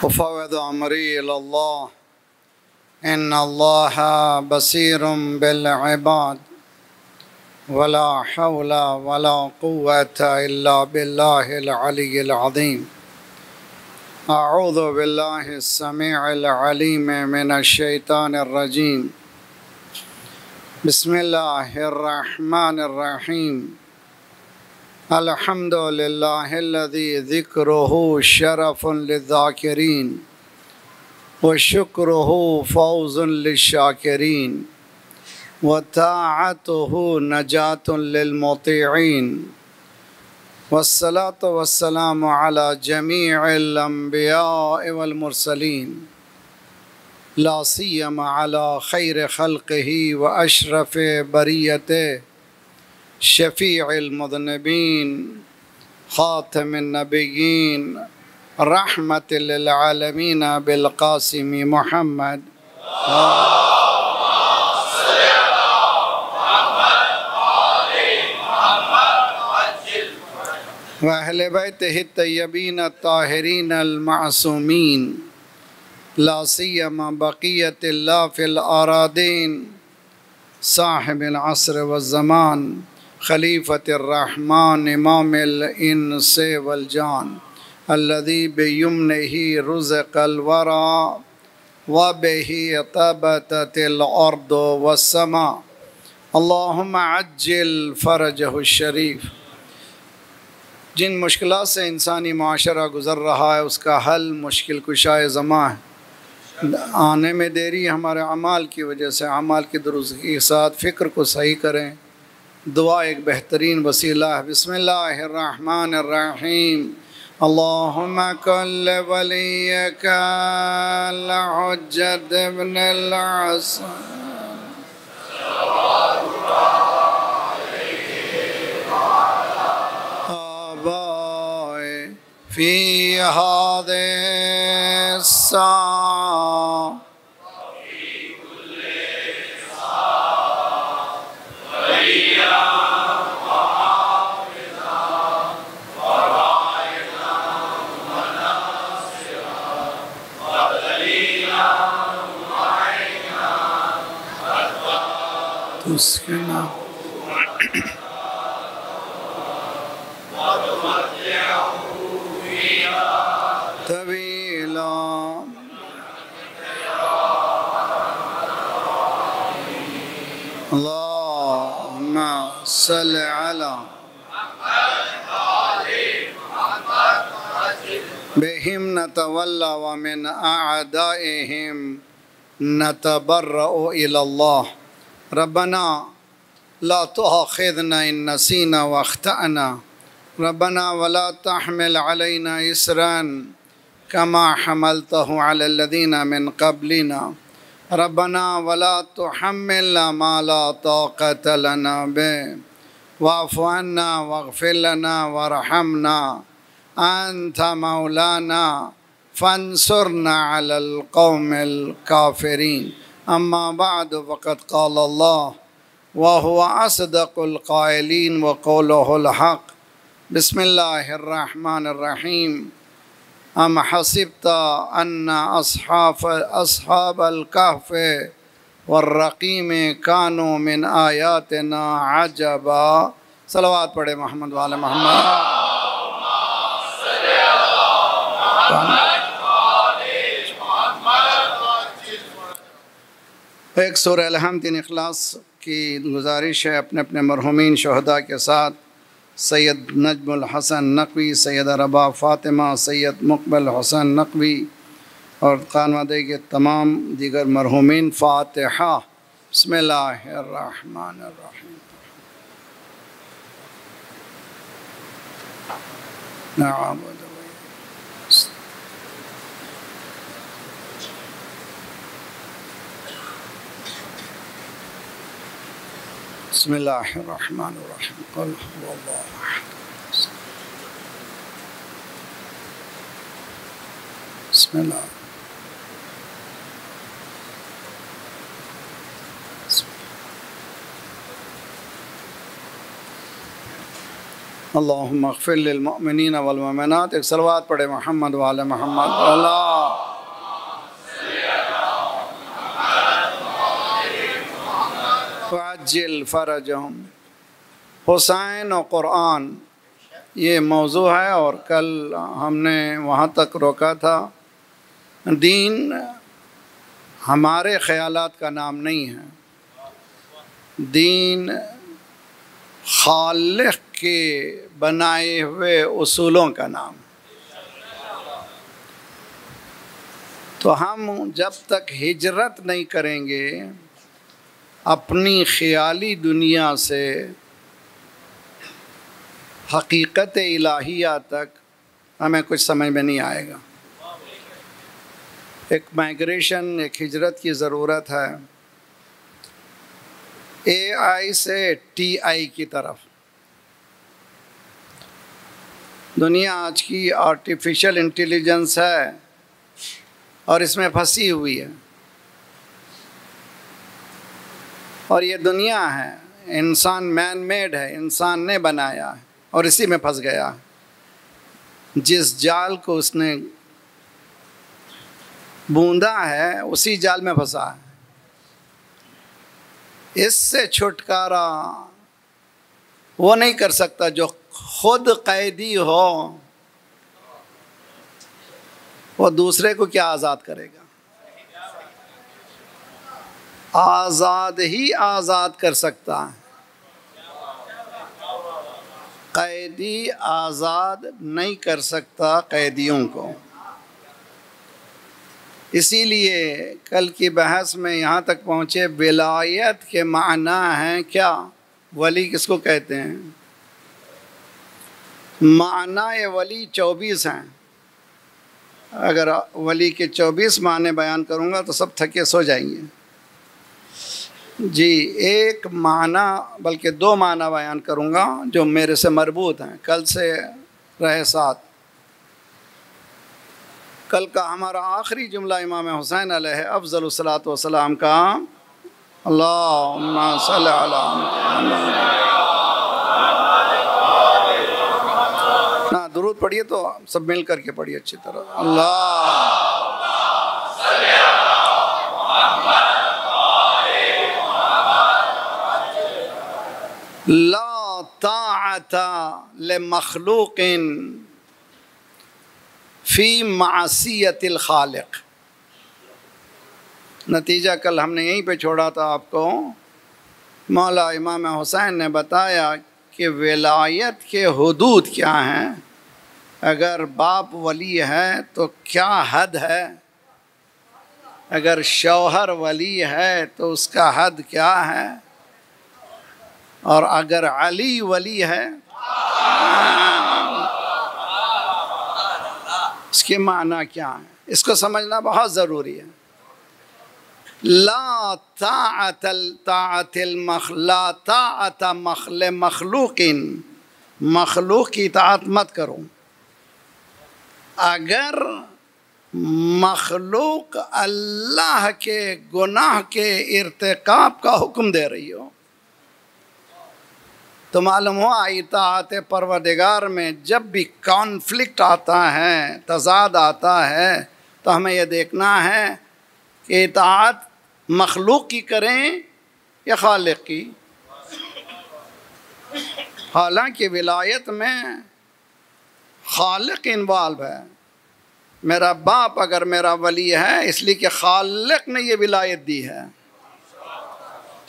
أفوض أمري إلى الله إن الله بصير بالعباد ولا حول ولا قوة إلا بالله العلي العظيم. أعوذ بالله السميع العليم من الشيطان الرجيم. بسم الله الرحمن الرحيم. الحمد لله الذي ذكره شرف للذاكرين وشكره فوز للشاكرين وطاعته نجاة للمطيعين، والصلاة والسلام على جميع الأنبياء والمرسلين، لا سيما على خير خلقه وأشرف بريته شفيع المذنبين خاتم النبيين رحمة للعالمين بالقاسم محمد وأهل بيته الطيبين الطاهرين المعصومين، لا سيما بقية الله في الأراضين صاحب العصر والزمان خليفة الرحمن إمام الإنس والجان الذي بيمنه رزق الورى وبه طبتت الأرض والسماء. اللهم عجل فرجه الشریف. جن مشکلات سے انسانی معاشرہ گزر رہا ہے اس کا حل مشکل کشائے زماں ہے. آنے میں دیری ہمارے اعمال کی وجہ سے، اعمال کی درستگی کے ساتھ فکر کو صحیح کریں. دعا ایک بہترین وسیلہ ہے. بسم اللہ الرحمن الرحیم. اللہم کل ولیک الحجت ابن الحسن في هذه الساعة وفي كل ساعة وليا وحافظا وراعنا وناصرا ودليلا ومعينا حتى تسكنه طويلا. اللهم صل على بهم نتولى ومن أعدائهم نتبرأ إلى الله. ربنا لا تؤاخذنا إن نسينا واخطأنا. ربنا ولا تحمل علينا إصرا كما حملته على الذين من قبلنا. ربنا ولا تحملنا ما لا طاقة لنا به واعف عنا واغفر لنا وارحمنا أنت مولانا فانصرنا على القوم الكافرين. أما بعد فقد قال الله وهو أصدق القائلين وقوله الحق. بسم الله الرحمن الرحيم. أم حسبت أن أصحاب الكهف والرقيم كانوا من آياتنا عجبا. صلوات پڑھے محمد والے محمد. ایک سورہ الحمد اخلاص کی گزارش ہے اپنے اپنے مرحومین شہداء کے ساتھ. سید نجم الحسن نقوی، سید ربا فاطمہ، سید مقبل حسن نقوی اور خانوادے کے تمام دیگر مرحومین. فاتحہ. بسم اللہ الرحمن الرحیم. نعبد بسم اللہ الرحمن الرحیم. قل هو اللہ احد. بسم اللہ. اللہم اغفر للمؤمنین والمؤمنات. ایک صلوات پڑھے محمد وعلی محمد. اللہ وعجل فرجہم. حسین و قرآن یہ موضوع ہے، اور کل ہم نے وہاں تک روکا تھا. دین ہمارے خیالات کا نام نہیں ہے، دین خالق کے بنائے ہوئے اصولوں کا نام. تو ہم جب تک ہجرت نہیں کریں گے اپنی خیالی دنیا سے حقیقت الہیہ تک، ہمیں کچھ سمجھ میں نہیں آئے گا. ایک مائگریشن، ایک ہجرت کی ضرورت ہے اے آئی سے ٹی آئی کی طرف. دنیا آج کی آرٹیفیشل انٹیلیجنس ہے اور اس میں پھنسی ہوئی ہے، اور یہ دنیا ہے انسان مین میڈ ہے، انسان نے بنایا ہے اور اسی میں پھنس گیا. جس جال کو اس نے بوندا ہے اسی جال میں پھنسا ہے. اس سے چھٹکارا وہ نہیں کر سکتا جو خود قیدی ہو. وہ دوسرے کو کیا آزاد کرے گا؟ آزاد ہی آزاد کر سکتا ہے، قیدی آزاد نہیں کر سکتا قیدیوں کو. اسی لیے کل کی بحث میں یہاں تک پہنچے، ولایت کے معنی ہیں کیا؟ ولی کس کو کہتے ہیں؟ معنی ولی 24 ہیں. اگر ولی کے 24 معنی بیان کروں گا تو سب تھکے سو جائیں گے. جی ایک معنی بلکہ 2 معنی بیان کروں گا جو میرے سے مربوط ہیں، کل سے رہے ساتھ. کل کا ہمارا آخری جملہ امام حسین علیہ افضل الصلاۃ والسلام کا اللہم صلی علی محمد. نا درود پڑھیے تو سب مل کر کے پڑھیے اچھی طرح. اللہ لا طاعت لمخلوق فی معصیت الخالق. نتیجہ کل ہم نے یہیں پہ چھوڑا تھا آپ کو. مولا امام حسین نے بتایا کہ ولایت کے حدود کیا ہیں. اگر باپ ولی ہے تو کیا حد ہے، اگر شوہر ولی ہے تو اس کا حد کیا ہے، اور اگر علی ولی ہے اس کے معنی کیا ہے، اس کو سمجھنا بہت ضروری ہے. لا طاعت مخلوق، مخلوق کی اطاعت مت کرو. اگر مخلوق اللہ کے گناہ کے ارتکاب کا حکم دے رہی ہو تو معلوم ہوا اطاعت پروردگار میں جب بھی کانفلکٹ آتا ہے، تضاد آتا ہے، تو ہمیں یہ دیکھنا ہے کہ اطاعت مخلوق کی کریں یا خالق کی. حالانکہ ولایت میں خالق انوالو ہے. میرا باپ اگر میرا ولی ہے اس لیے کہ خالق نے یہ ولایت دی ہے.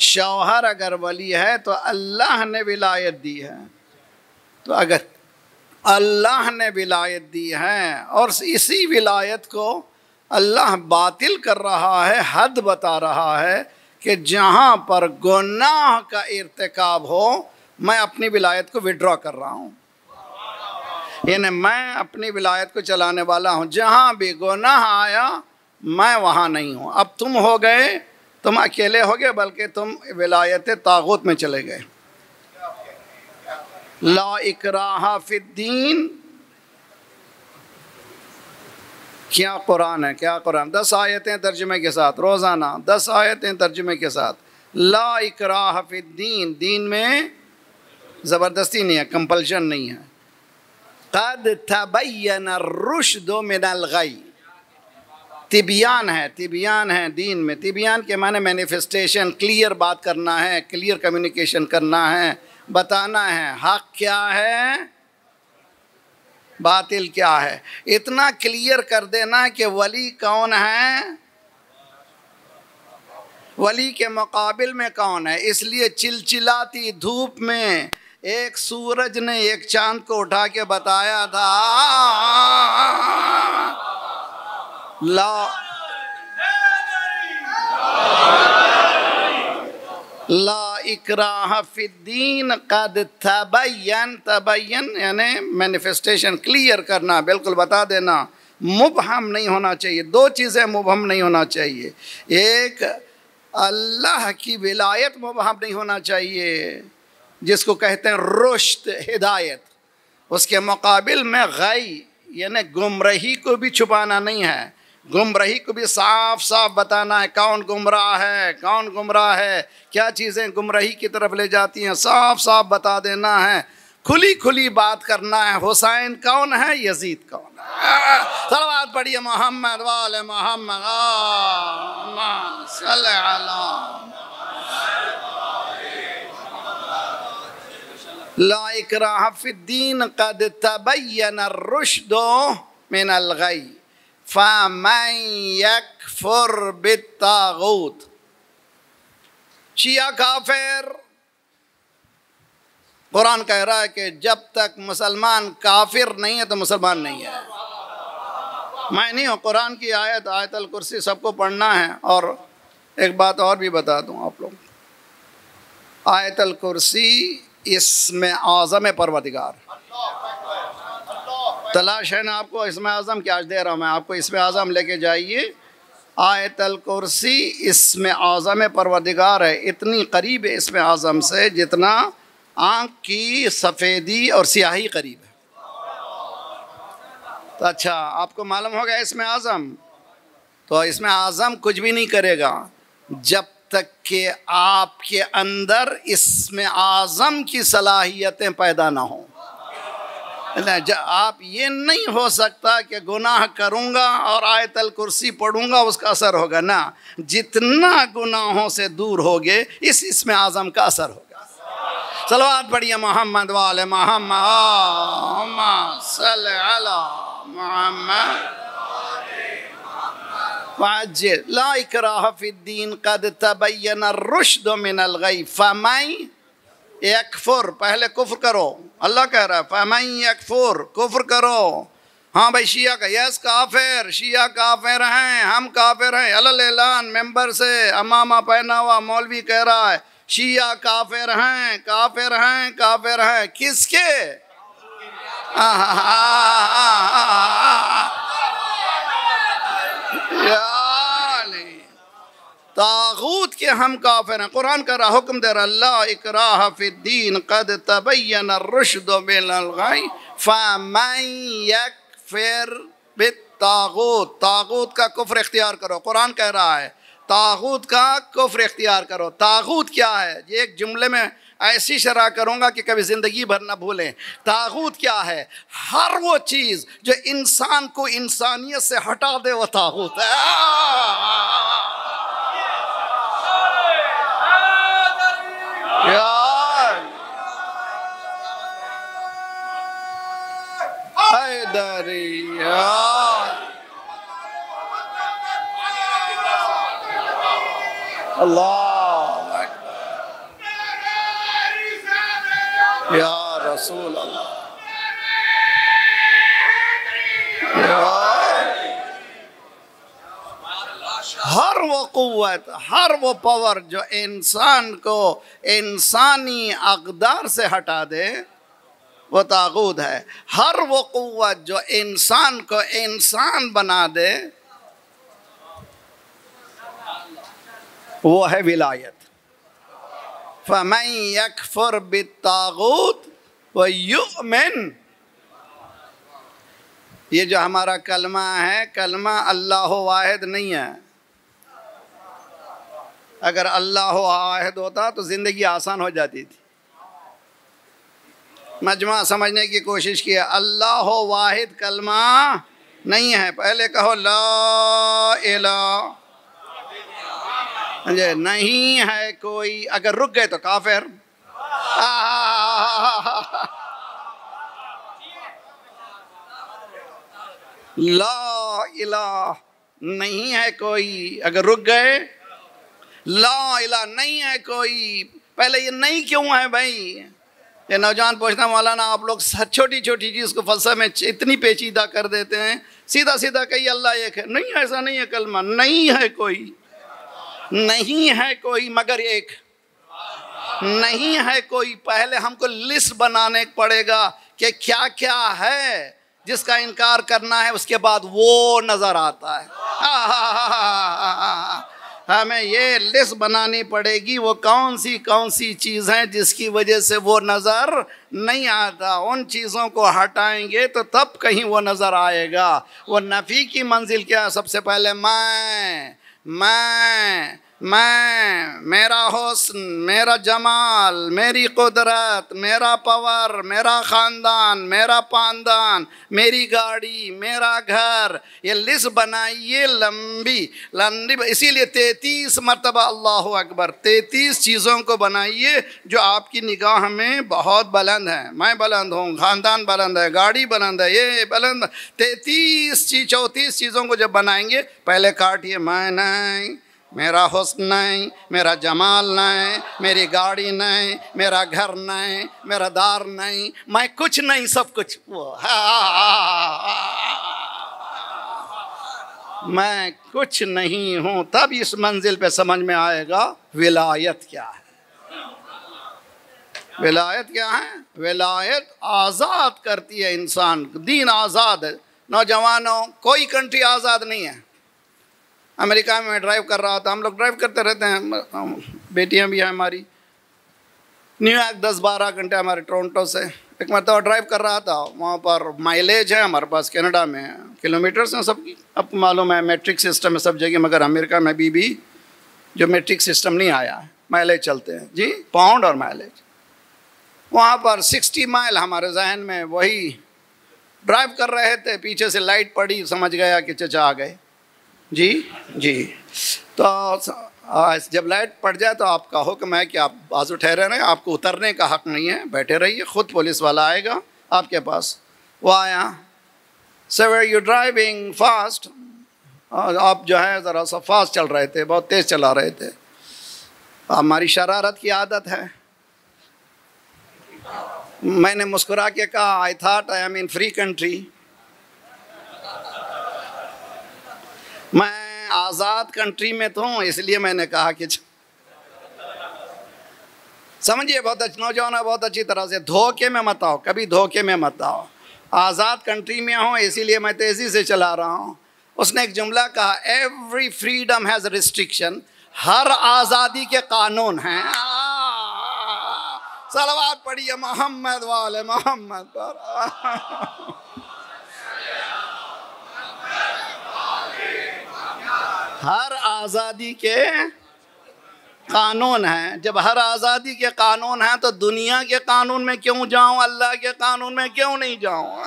شوہر اگر ولی ہے تو اللہ نے ولایت دی ہے. تو اگر اللہ نے ولایت دی ہے اور اسی ولایت کو اللہ باطل کر رہا ہے، حد بتا رہا ہے کہ جہاں پر گناہ کا ارتکاب ہو میں اپنی ولایت کو وڈرا کر رہا ہوں. یعنی میں اپنی ولایت کو چلانے والا ہوں، جہاں بھی گناہ آیا میں وہاں نہیں ہوں. اب تم ہو گئے، تم اکیلے ہو گئے، بلکہ تم ولایت طاغوت میں چلے گئے. لا اکراہ فی الدین. کیا قرآن ہے، کیا قرآن. 10 آیتیں ترجمے کے ساتھ روزانہ، 10 آیتیں ترجمے کے ساتھ. لا اکراہ فی الدین، دین میں زبردستی نہیں ہے، کمپلشن نہیں ہے. قد تبین الرشد من الغی. تبیان ہے دین میں. تبیان کے معنی مینیفیسٹیشن، کلیئر بات کرنا ہے، کلیئر کمیونیکیشن کرنا ہے، بتانا ہے حق کیا ہے باطل کیا ہے. اتنا کلیئر کر دینا کہ ولی کون ہے، ولی کے مقابل میں کون ہے. اس لیے چلچلاتی دھوپ میں ایک سورج نے ایک چاند کو اٹھا کے بتایا تھا لا اکراہ فی الدین قد تبین. تبین یعنی مینیفیسٹیشن، کلیئر کرنا، بالکل بتا دینا، مبہم نہیں ہونا چاہیے. دو چیزیں مبہم نہیں ہونا چاہیے. ایک اللہ کی ولایت مبہم نہیں ہونا چاہیے جس کو کہتے ہیں رشد، ہدایت. اس کے مقابل میں غی یعنی گمراہی کو بھی چھپانا نہیں ہے، گمراہی کو بھی صاف صاف بتانا ہے. کون گمراہ ہے، کون گمراہ ہے، کیا چیزیں گمراہی کی طرف لے جاتی ہیں، صاف صاف بتا دینا ہے. کھلی کھلی بات کرنا ہے. حسین کون ہے، یزید کون ہے. صلوات پڑھیے محمد وآل محمد، اللہم صلی علی. لا اکراہ فی الدین قد تبین الرشد من الغی فمن یکفر بالطاغوت. شیعہ کافر. قرآن کہہ رہا ہے کہ جب تک مسلمان کافر نہیں ہے تو مسلمان نہیں ہے. میں نہیں ہوں. قرآن کی آیت الکرسی سب کو پڑھنا ہے. اور ایک بات اور بھی بتا دوں آپ لوگ، آیت الکرسی اسم اعظم پروردگار. تلاش ہے نا آپ کو اسم اعظم کی؟ آج دے رہا ہوں میں آپ کو اسم اعظم، لے کے جائیے. آیت الکرسی اسم اعظم پروردگار ہے. اتنی قریب ہے اسم اعظم سے جتنا آنکھ کی سفیدی اور سیاہی قریب ہے. تو اچھا آپ کو معلوم ہوگا اسم اعظم. تو اسم اعظم کچھ بھی نہیں کرے گا جب تک کہ آپ کے اندر اسم اعظم کی صلاحیتیں پیدا نہ ہوں. آپ یہ نہیں ہو سکتا کہ گناہ کروں گا اور آیت الکرسی پڑھوں گا اس کا اثر ہوگا. نا، جتنا گناہوں سے دور ہوگے اس اسم اعظم کا اثر ہوگا. صلوات پڑھیے محمد وآل محمد، اللہم صلی علی محمد. لا اکراہ فی الدین قد تبین الرشد من الغی فمن یکفر. پہلے کفر کرو. اللہ کہہ رہا ہے فمن یکفر، کفر کرو. ہاں بھائی شیعہ کا یس کافر، شیعہ کافر ہیں، ہم کافر ہیں. علل اعلان ممبر سے امامہ پہنا ہوا مولوی کہہ رہا ہے شیعہ کافر ہیں، کافر ہیں، کافر ہیں. کس کے؟ طاغوت کے ہم کافر ہیں. قرآن کا حکم دے رہا لا اکراہ فی الدین قد تبین الرشد من الغی فمن یکفر بالطاغوت. طاغوت کا کفر اختیار کرو. قرآن کہہ رہا ہے طاغوت کا کفر اختیار کرو. طاغوت کیا ہے؟ یہ ایک جملے میں ایسی شرح کروں گا کہ کبھی زندگی بھر نہ بھولیں. طاغوت کیا ہے؟ ہر وہ چیز جو انسان کو انسانیت سے ہٹا دے وہ طاغوت ہے. اللہ یا رسول اللہ. ہر وہ قوت، ہر وہ پاور جو انسان کو انسانی اقدار سے ہٹا دے وہ طاغوت ہے. ہر وہ قوت جو انسان کو انسان بنا دے وہ ہے ولایت. فَمَن يَكْفُرْ بِالطَّاغُوتِ وَيُؤْمِنْ. یہ جو ہمارا کلمہ ہے، کلمہ اللہ واحد نہیں ہے. اگر اللہ واحد ہوتا تو زندگی آسان ہو جاتی تھی. مجمع سمجھنے کی کوشش کیا. اللہ واحد کلمہ نہیں ہے. پہلے کہو لا الہ نہیں ہے کوئی. اگر رک گئے تو کافر. لا الہ نہیں ہے کوئی. اگر رک گئے لا الہ نہیں ہے کوئی. پہلے یہ نہیں کیوں ہے بھائی؟ یہ نوجوان پوچھتا مولانا آپ لوگ چھوٹی چھوٹی چیز کو فلسفے میں اتنی پیچیدہ کر دیتے ہیں. سیدھا سیدھا کہیے اللہ ایک ہے. نہیں ایسا نہیں ہے کلمہ. نہیں ہے کوئی. نہیں ہے کوئی مگر ایک. نہیں ہے کوئی. پہلے ہم کو لسٹ بنانے پڑے گا کہ کیا کیا ہے جس کا انکار کرنا ہے. اس کے بعد وہ نظر آتا ہے. ہمیں یہ لسٹ بنانی پڑے گی وہ کون سی چیز ہیں جس کی وجہ سے وہ نظر نہیں آتا. ان چیزوں کو ہٹائیں گے تو تب کہیں وہ نظر آئے گا. وہ نفی کی منزل کیا؟ سب سے پہلے میں میرا حسن، میرا جمال، میری قدرت، میرا پاور، میرا خاندان، میرا پاندان، میری گاڑی، میرا گھر. یہ لسٹ بنائیے لمبی. اسی لیے 33 مرتبہ اللہ اکبر. 33 چیزوں کو بنائیے جو آپ کی نگاہ میں بہت بلند ہیں. میں بلند ہوں، خاندان بلند ہے، گاڑی بلند ہے، یہ بلند. 34 چیزوں کو جب بنائیں گے پہلے کاٹیے. میں نہیں، میرا حسن نہیں، میرا جمال نہیں، میری گاڑی نہیں، میرا گھر نہیں، میرا دار نہیں، میں کچھ نہیں، سب کچھ وہ. میں کچھ نہیں ہوں. تب اس منزل پہ سمجھ میں آئے گا ولایت کیا ہے. ولایت کیا ہے؟ ولایت آزاد کرتی ہے انسان. دین آزاد ہے. نوجوانوں کوئی کنٹری آزاد نہیں ہے. امریکہ میں ڈرائیو کر رہا تھا. ہم لوگ ڈرائیو کرتے رہتے ہیں، بیٹیاں بھی ہیں ہماری. نیو یارک 10-12 گھنٹے ہمارے ٹورنٹو سے. ایک مرتبہ ڈرائیو کر رہا تھا. وہاں پر مائلیج ہے ہمارے پاس کینیڈا میں کلومیٹرز ہیں سب کی. اب معلوم ہے میٹرک سسٹم ہے سب جگہ، مگر امریکہ میں بھی جو میٹرک سسٹم نہیں آیا ہے مائلیج چلتے ہیں جی، پاؤنڈ اور مائلیج. وہاں پر 60 مائل ہمارے ذہن میں وہی ڈرائیو کر رہے تھے. پیچھے سے لائٹ پڑی، سمجھ گیا کہ چچا آ گئے. جی تو جب لائٹ پڑ جائے تو آپ کا حکم ہے کہ آپ بازو ٹھہرے رہیں. آپ کو اترنے کا حق نہیں ہے، بیٹھے رہیے. خود پولیس والا آئے گا آپ کے پاس. وہ آیا. Sir you driving fast. آپ جو ہے ذرا سا فاسٹ چل رہے تھے، بہت تیز چلا رہے تھے. ہماری شرارت کی عادت ہے. میں نے مسکرا کے کہا I thought I am in free country. میں آزاد کنٹری میں تو ہوں، اس لیے میں نے کہا کہ سمجھیے بہت نوجوان بہت اچھی طرح سے دھوکے میں مت آؤ. کبھی دھوکے میں مت آؤ. آزاد کنٹری میں ہوں اسی لیے میں تیزی سے چلا رہا ہوں. اس نے ایک جملہ کہا ایوری فریڈم ہیز ریسٹرکشن. ہر آزادی کے قانون ہیں. صلوات پڑھیے محمد والے محمد پر. ہر آزادی کے قانون ہیں. جب ہر آزادی کے قانون ہیں تو دنیا کے قانون میں کیوں جاؤں؟ اللہ کے قانون میں کیوں نہیں جاؤں؟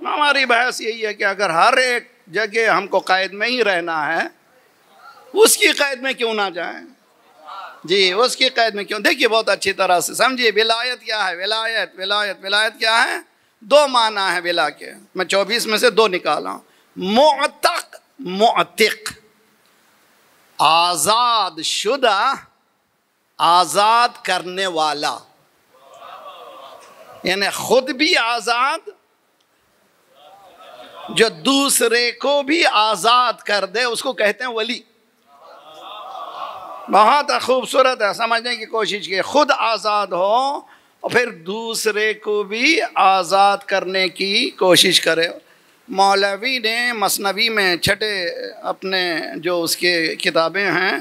ہماری بحث یہی ہے کہ اگر ہر ایک جگہ ہم کو قید میں ہی رہنا ہے، اس کی قید میں کیوں نہ جائیں؟ جی اس کی قید میں کیوں؟ دیکھیے بہت اچھی طرح سے سمجھیے ولایت کیا ہے. ولایت کیا ہے؟ 2 معنی ہے ولا کے. میں 24 میں سے 2 نکالا ہوں. معتق آزاد شدہ، آزاد کرنے والا. یعنی خود بھی آزاد، جو دوسرے کو بھی آزاد کر دے اس کو کہتے ہیں ولی. بہت خوبصورت ہے، سمجھنے کی کوشش کی. خود آزاد ہو اور پھر دوسرے کو بھی آزاد کرنے کی کوشش کرے. مولوی نے مثنوی میں چھٹے اپنے جو اس کے کتابیں ہیں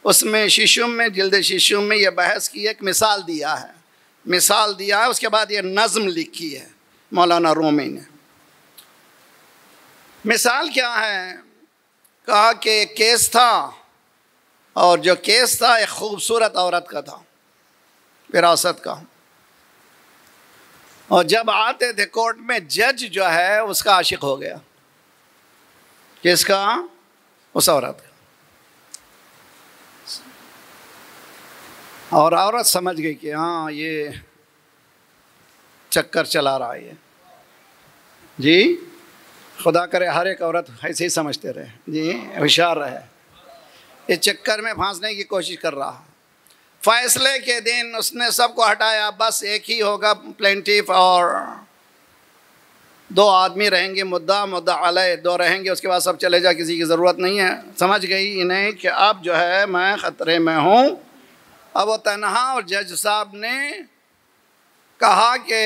اس میں ششم میں، جلد ششم میں یہ بحث کی، ایک مثال دیا ہے. اس کے بعد یہ نظم لکھی ہے مولانا رومی نے. مثال کیا ہے؟ کہا کہ ایک کیس تھا، اور جو کیس تھا ایک خوبصورت عورت کا تھا، وراثت کا. اور جب آتے تھے کورٹ میں جج جو ہے اس کا عاشق ہو گیا. کس کا؟ اس عورت کا. اور عورت سمجھ گئی کہ ہاں یہ چکر چلا رہا ہے. جی خدا کرے ہر ایک عورت ایسے ہی سمجھتے رہے. جی ہوشیار رہے. اس چکر میں پھانسنے کی کوشش کر رہا. فیصلے کے دن اس نے سب کو ہٹایا. بس ایک ہی ہوگا پلینٹیف اور 2 آدمی رہیں گے, مدعا علیہ 2 رہیں گے. اس کے بعد سب چلے جا, کسی کی ضرورت نہیں ہے. سمجھ گئی انہیں کہ اب جو ہے میں خطرے میں ہوں. اب وہ تنہا. اور جج صاحب نے کہا کہ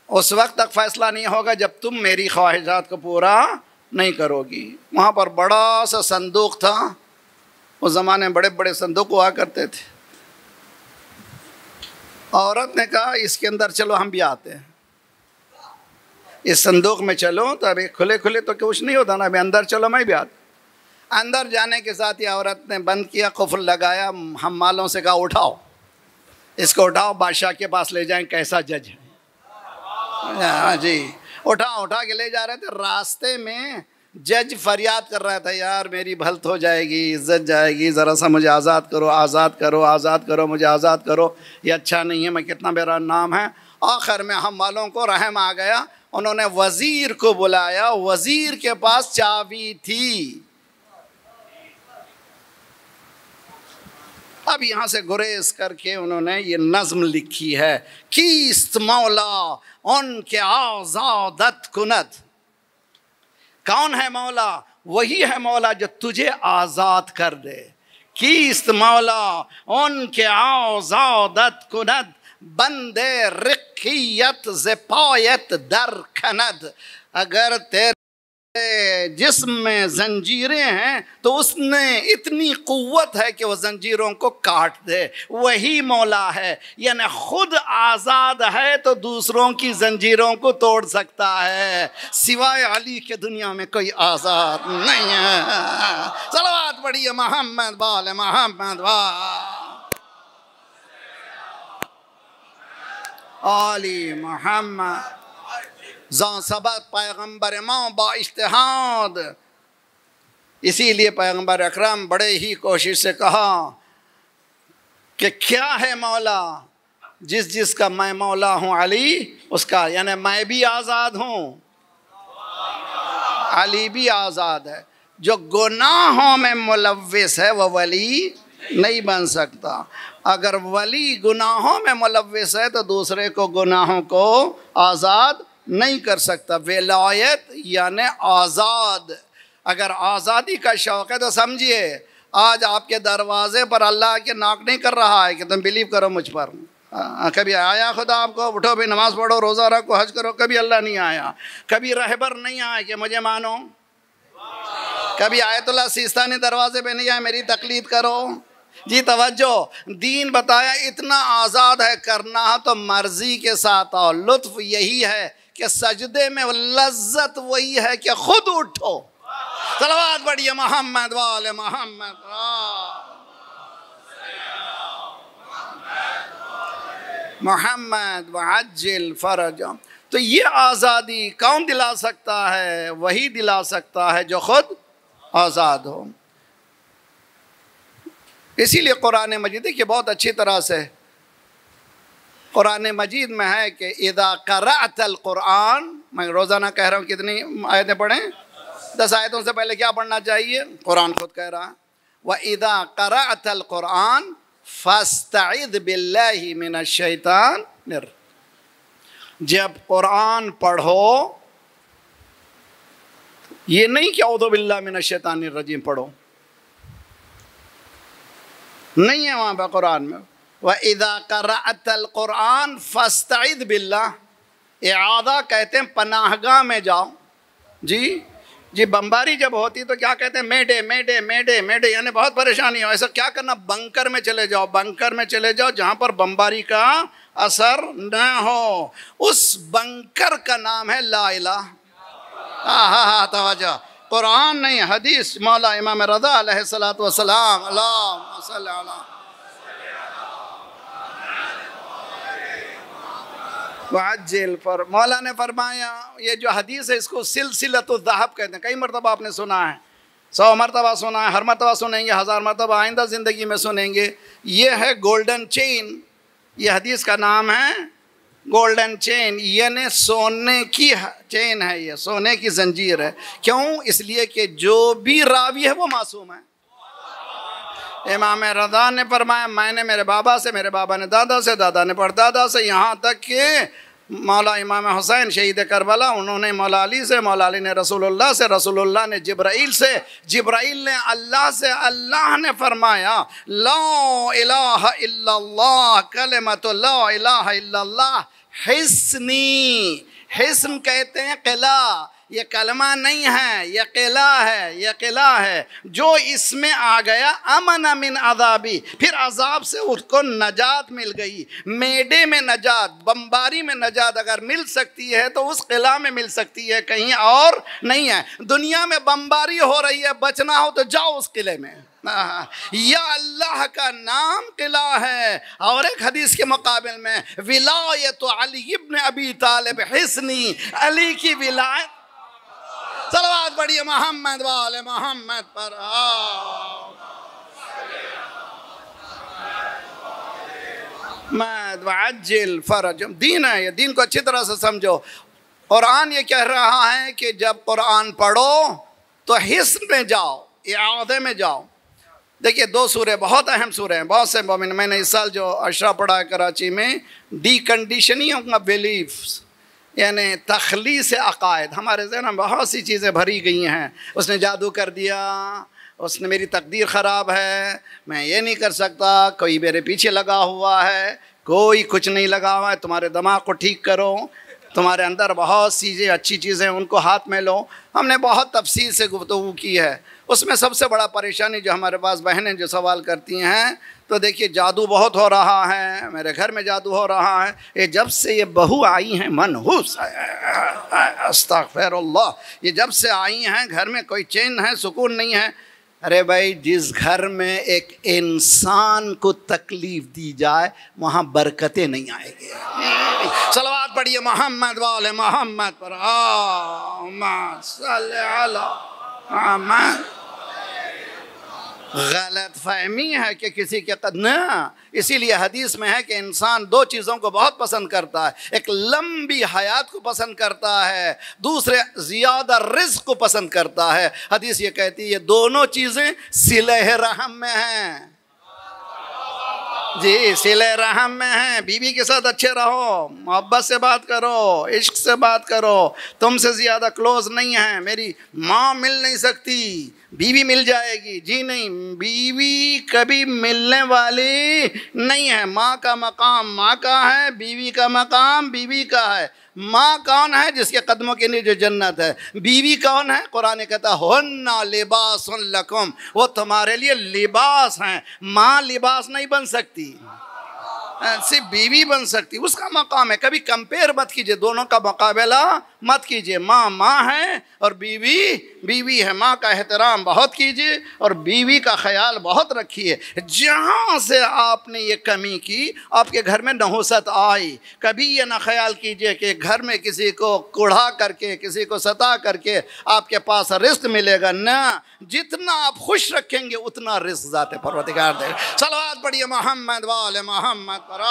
اس وقت تک فیصلہ نہیں ہوگا جب تم میری خواہشات کو پورا نہیں کرو گی. وہاں پر بڑا سا صندوق تھا. اس زمانے میں بڑے بڑے صندوق ہوا کرتے تھے. عورت نے کہا اس کے اندر چلو ہم بھی آتے ہیں. اس صندوق میں چلو. تو ابھی کھلے تو کچھ نہیں ہوتا نا. ابھی اندر چلو میں بھی آتا. اندر جانے کے ساتھ ہی عورت نے بند کیا, قفل لگایا. ہم مالوں سے کہا اٹھاؤ اس کو, اٹھاؤ بادشاہ کے پاس لے جائیں. کیسا جج ہے. جی اٹھا کے لے جا رہے تھے. راستے میں جج فریاد کر رہا تھا, یار میری بھلت ہو جائے گی, عزت جائے گی, ذرا سا مجھے آزاد کرو, آزاد کرو, آزاد کرو, مجھے آزاد کرو. یہ اچھا نہیں ہے, میں کتنا میرا نام ہے. آخر میں ہم والوں کو رحم آ گیا. انہوں نے وزیر کو بلایا. وزیر کے پاس چابی تھی. اب یہاں سے گریز کر کے انہوں نے یہ نظم لکھی ہے. کیست مولا ان کے آزادت کند. کون ہے مولا؟ وہی ہے مولا جو تجھے آزاد کر دے. کیست مولا ان کے آزادت کند. بندے رقیت ز پایت در کند. اگر تیرے جسم میں زنجیریں ہیں تو اس نے اتنی قوت ہے کہ وہ زنجیروں کو کاٹ دے. وہی مولا ہے. یعنی خود آزاد ہے تو دوسروں کی زنجیروں کو توڑ سکتا ہے. سوائے علی کے دنیا میں کوئی آزاد نہیں ہے. صلوات پڑھیے محمد بال محمد علی محمد. زان سبق پیغمبر ما با اجتہاد. اسی لیے پیغمبر اکرم بڑے ہی کوشش سے کہا کہ کیا ہے مولا. جس کا میں مولا ہوں علی اس کا, یعنی میں بھی آزاد ہوں, علی بھی آزاد ہے. جو گناہوں میں ملوث ہے وہ ولی نہیں بن سکتا. اگر ولی گناہوں میں ملوث ہے تو دوسرے کو گناہوں کو آزاد نہیں کر سکتا. ولایت یعنی آزاد. اگر آزادی کا شوق ہے تو سمجھیے آج آپ کے دروازے پر اللہ کے ناک نہیں کر رہا ہے کہ تم بلیو کرو مجھ پر. کبھی آیا خدا آپ کو اٹھو بھی نماز پڑھو, روزہ رکھو, حج کرو. کبھی اللہ نہیں آیا. کبھی رہبر نہیں آیا کہ مجھے مانو. کبھی آیت اللہ سیستانی دروازے پہ نہیں آیا میری تقلید کرو. جی توجہ, دین بتایا اتنا آزاد ہے. کرنا تو مرضی کے ساتھ آؤ. لطف یہی ہے کہ سجدے میں لذت وہی ہے کہ خود اٹھو. صلوات پڑھیے محمد وآل محمد. محمد وعجل فرج. تو یہ آزادی کون دلا سکتا ہے؟ وہی دلا سکتا ہے جو خود آزاد ہو. اسی لیے قرآن مجید کہ بہت اچھی طرح سے قرآن مجید میں ہے کہ اذا قرأت القرآن. میں روزانہ کہہ رہا ہوں کتنی آیتیں پڑھیں؟ 10 آیتوں سے پہلے کیا پڑھنا چاہیے؟ قرآن خود کہہ رہا ہے وَإِذَا قَرَأْتَ الْقُرْآنَ فَاسْتَعِذْ بِاللَّهِ مِنَ الشَّيْطَانِ. جب قرآن پڑھو, یہ نہیں کہ اعوذ باللہ من الشیطان الرجیم پڑھو, نہیں ہے وہاں پہ قرآن میں. وَإِذَا قَرَأْتَ الْقُرْآنَ فَاسْتَعِذْ بِاللَّهِ. اعادہ کہتے ہیں پناہ گاہ میں جاؤ. جی بمباری جب ہوتی تو کیا کہتے ہیں؟ میڈے میڈے میڈے میڈے, یعنی بہت پریشانی ہو. ایسا کیا کرنا؟ بنکر میں چلے جاؤ. بنکر میں چلے جاؤ جہاں پر بمباری کا اثر نہ ہو. اس بنکر کا نام ہے لا الہ. توجہ, قرآن نہیں حدیث. مولا امام رضا علیہ السلام. اللہم صلی علی وعجل پر مولا نے فرمایا، یہ جو حدیث ہے اس کو سلسلۃ الذہب کہتے ہیں، کئی مرتبہ آپ نے سنا ہے، 100 مرتبہ سنا ہے، ہر مرتبہ سنیں گے، 1000 مرتبہ آئندہ زندگی میں سنیں گے۔ یہ ہے گولڈن چین، یہ حدیث کا نام ہے گولڈن چین، یعنی سونے کی چین ہے، یہ سونے کی زنجیر ہے۔ کیوں؟ اس لیے کہ جو بھی راوی ہے وہ معصوم ہے۔ امام رضا نے فرمایا میں نے میرے بابا سے، میرے بابا نے دادا سے، دادا نے پردادا سے، یہاں تک کہ مولا امام حسین شہید کربلا، انہوں نے مولا علی سے، مولا علی نے رسول اللہ سے، رسول اللہ نے جبرائیل سے، جبرائیل نے اللہ سے، اللہ نے فرمایا لا الہ الا اللہ، کلمۃ لا الہ الا اللہ حصنی، حصن کہتے ہیں قلعہ، یہ کلمہ نہیں ہے، یہ قلعہ ہے، یہ قلعہ ہے، جو اس میں آ گیا امن من عذابی، پھر عذاب سے اس کو نجات مل گئی۔ میڈے میں نجات، بمباری میں نجات اگر مل سکتی ہے تو اس قلعہ میں مل سکتی ہے، کہیں اور نہیں ہے۔ دنیا میں بمباری ہو رہی ہے، بچنا ہو تو جاؤ اس قلعے میں، یا اللہ کا نام قلعہ ہے۔ اور ایک حدیث کے مقابل میں ولایت علی ابن ابی طالب حصنی، علی کی ولایت، صلوات پڑھیے محمد والے محمد پر۔ وعجل فرج، دین ہے یہ، دین کو اچھی طرح سے سمجھو۔ قرآن یہ کہہ رہا ہے کہ جب قرآن پڑھو تو حصن میں جاؤ، اعادے میں جاؤ۔ دیکھیے 2 سورے بہت اہم سورے ہیں، بہت سے مومن، میں نے اس سال جو اشرا پڑھا ہے کراچی میں، ڈی کنڈیشننگ آف بیلیفز، یعنی تخلیص عقائد۔ ہمارے ذہن میں بہت سی چیزیں بھری گئی ہیں، اس نے جادو کر دیا، اس نے میری تقدیر خراب ہے، میں یہ نہیں کر سکتا، کوئی میرے پیچھے لگا ہوا ہے، کوئی کچھ نہیں لگا ہوا ہے، تمہارے دماغ کو ٹھیک کرو، تمہارے اندر بہت سی اچھی چیزیں ان کو ہاتھ میں لو۔ ہم نے بہت تفصیل سے گفتگو کی ہے۔ اس میں سب سے بڑا پریشانی جو ہمارے پاس بہنیں جو سوال کرتی ہیں، تو دیکھیے جادو بہت ہو رہا ہے، میرے گھر میں جادو ہو رہا ہے، یہ جب سے یہ بہو آئی ہیں منحوس، استغفر اللہ، یہ جب سے آئی ہیں گھر میں کوئی چین ہے، سکون نہیں ہے۔ ارے بھائی، جس گھر میں ایک انسان کو تکلیف دی جائے وہاں برکتیں نہیں آئیں گی۔ صلوات پڑھیے محمد والے محمد پر، اللہم صلی علی محمد۔ غلط فہمی ہے کہ کسی کے نہ، اسی لیے حدیث میں ہے کہ انسان 2 چیزوں کو بہت پسند کرتا ہے، ایک لمبی حیات کو پسند کرتا ہے، دوسرے زیادہ رزق کو پسند کرتا ہے۔ حدیث یہ کہتی ہے یہ دونوں چیزیں صلہ رحم میں ہیں، جی صلہ رحم میں ہیں۔ بیوی کے ساتھ اچھے رہو، محبت سے بات کرو، عشق سے بات کرو، تم سے زیادہ کلوز نہیں ہیں۔ میری ماں مل نہیں سکتی، بیوی مل جائے گی، جی نہیں، بیوی کبھی ملنے والی نہیں ہے۔ ماں کا مقام ماں کا ہے، بیوی کا مقام بیوی کا ہے۔ ماں کون ہے؟ جس کے قدموں کے نیچے جنت ہے۔ بیوی کون ہے؟ قرآن کہتا ہے ہن لباس لکم، وہ تمہارے لیے لباس ہیں۔ ماں لباس نہیں بن سکتی، صرف بیوی بن سکتی، اس کا مقام ہے۔ کبھی کمپیر مت کیجئے، دونوں کا مقابلہ مت کیجئے۔ ماں ماں ہے اور بیوی بیوی ہے۔ ماں کا احترام بہت کیجئے اور بیوی کا خیال بہت رکھیے۔ جہاں سے آپ نے یہ کمی کی، آپ کے گھر میں نحوست آئی، کبھی یہ نہ خیال کیجئے کہ گھر میں کسی کو کوڑھا کر کے، کسی کو ستا کر کے آپ کے پاس رزق ملے گا۔ نہ، جتنا آپ خوش رکھیں گے اتنا رزق ذات پروردگار دے گا۔ صلوات پڑھیے محمد وآل محمد پر۔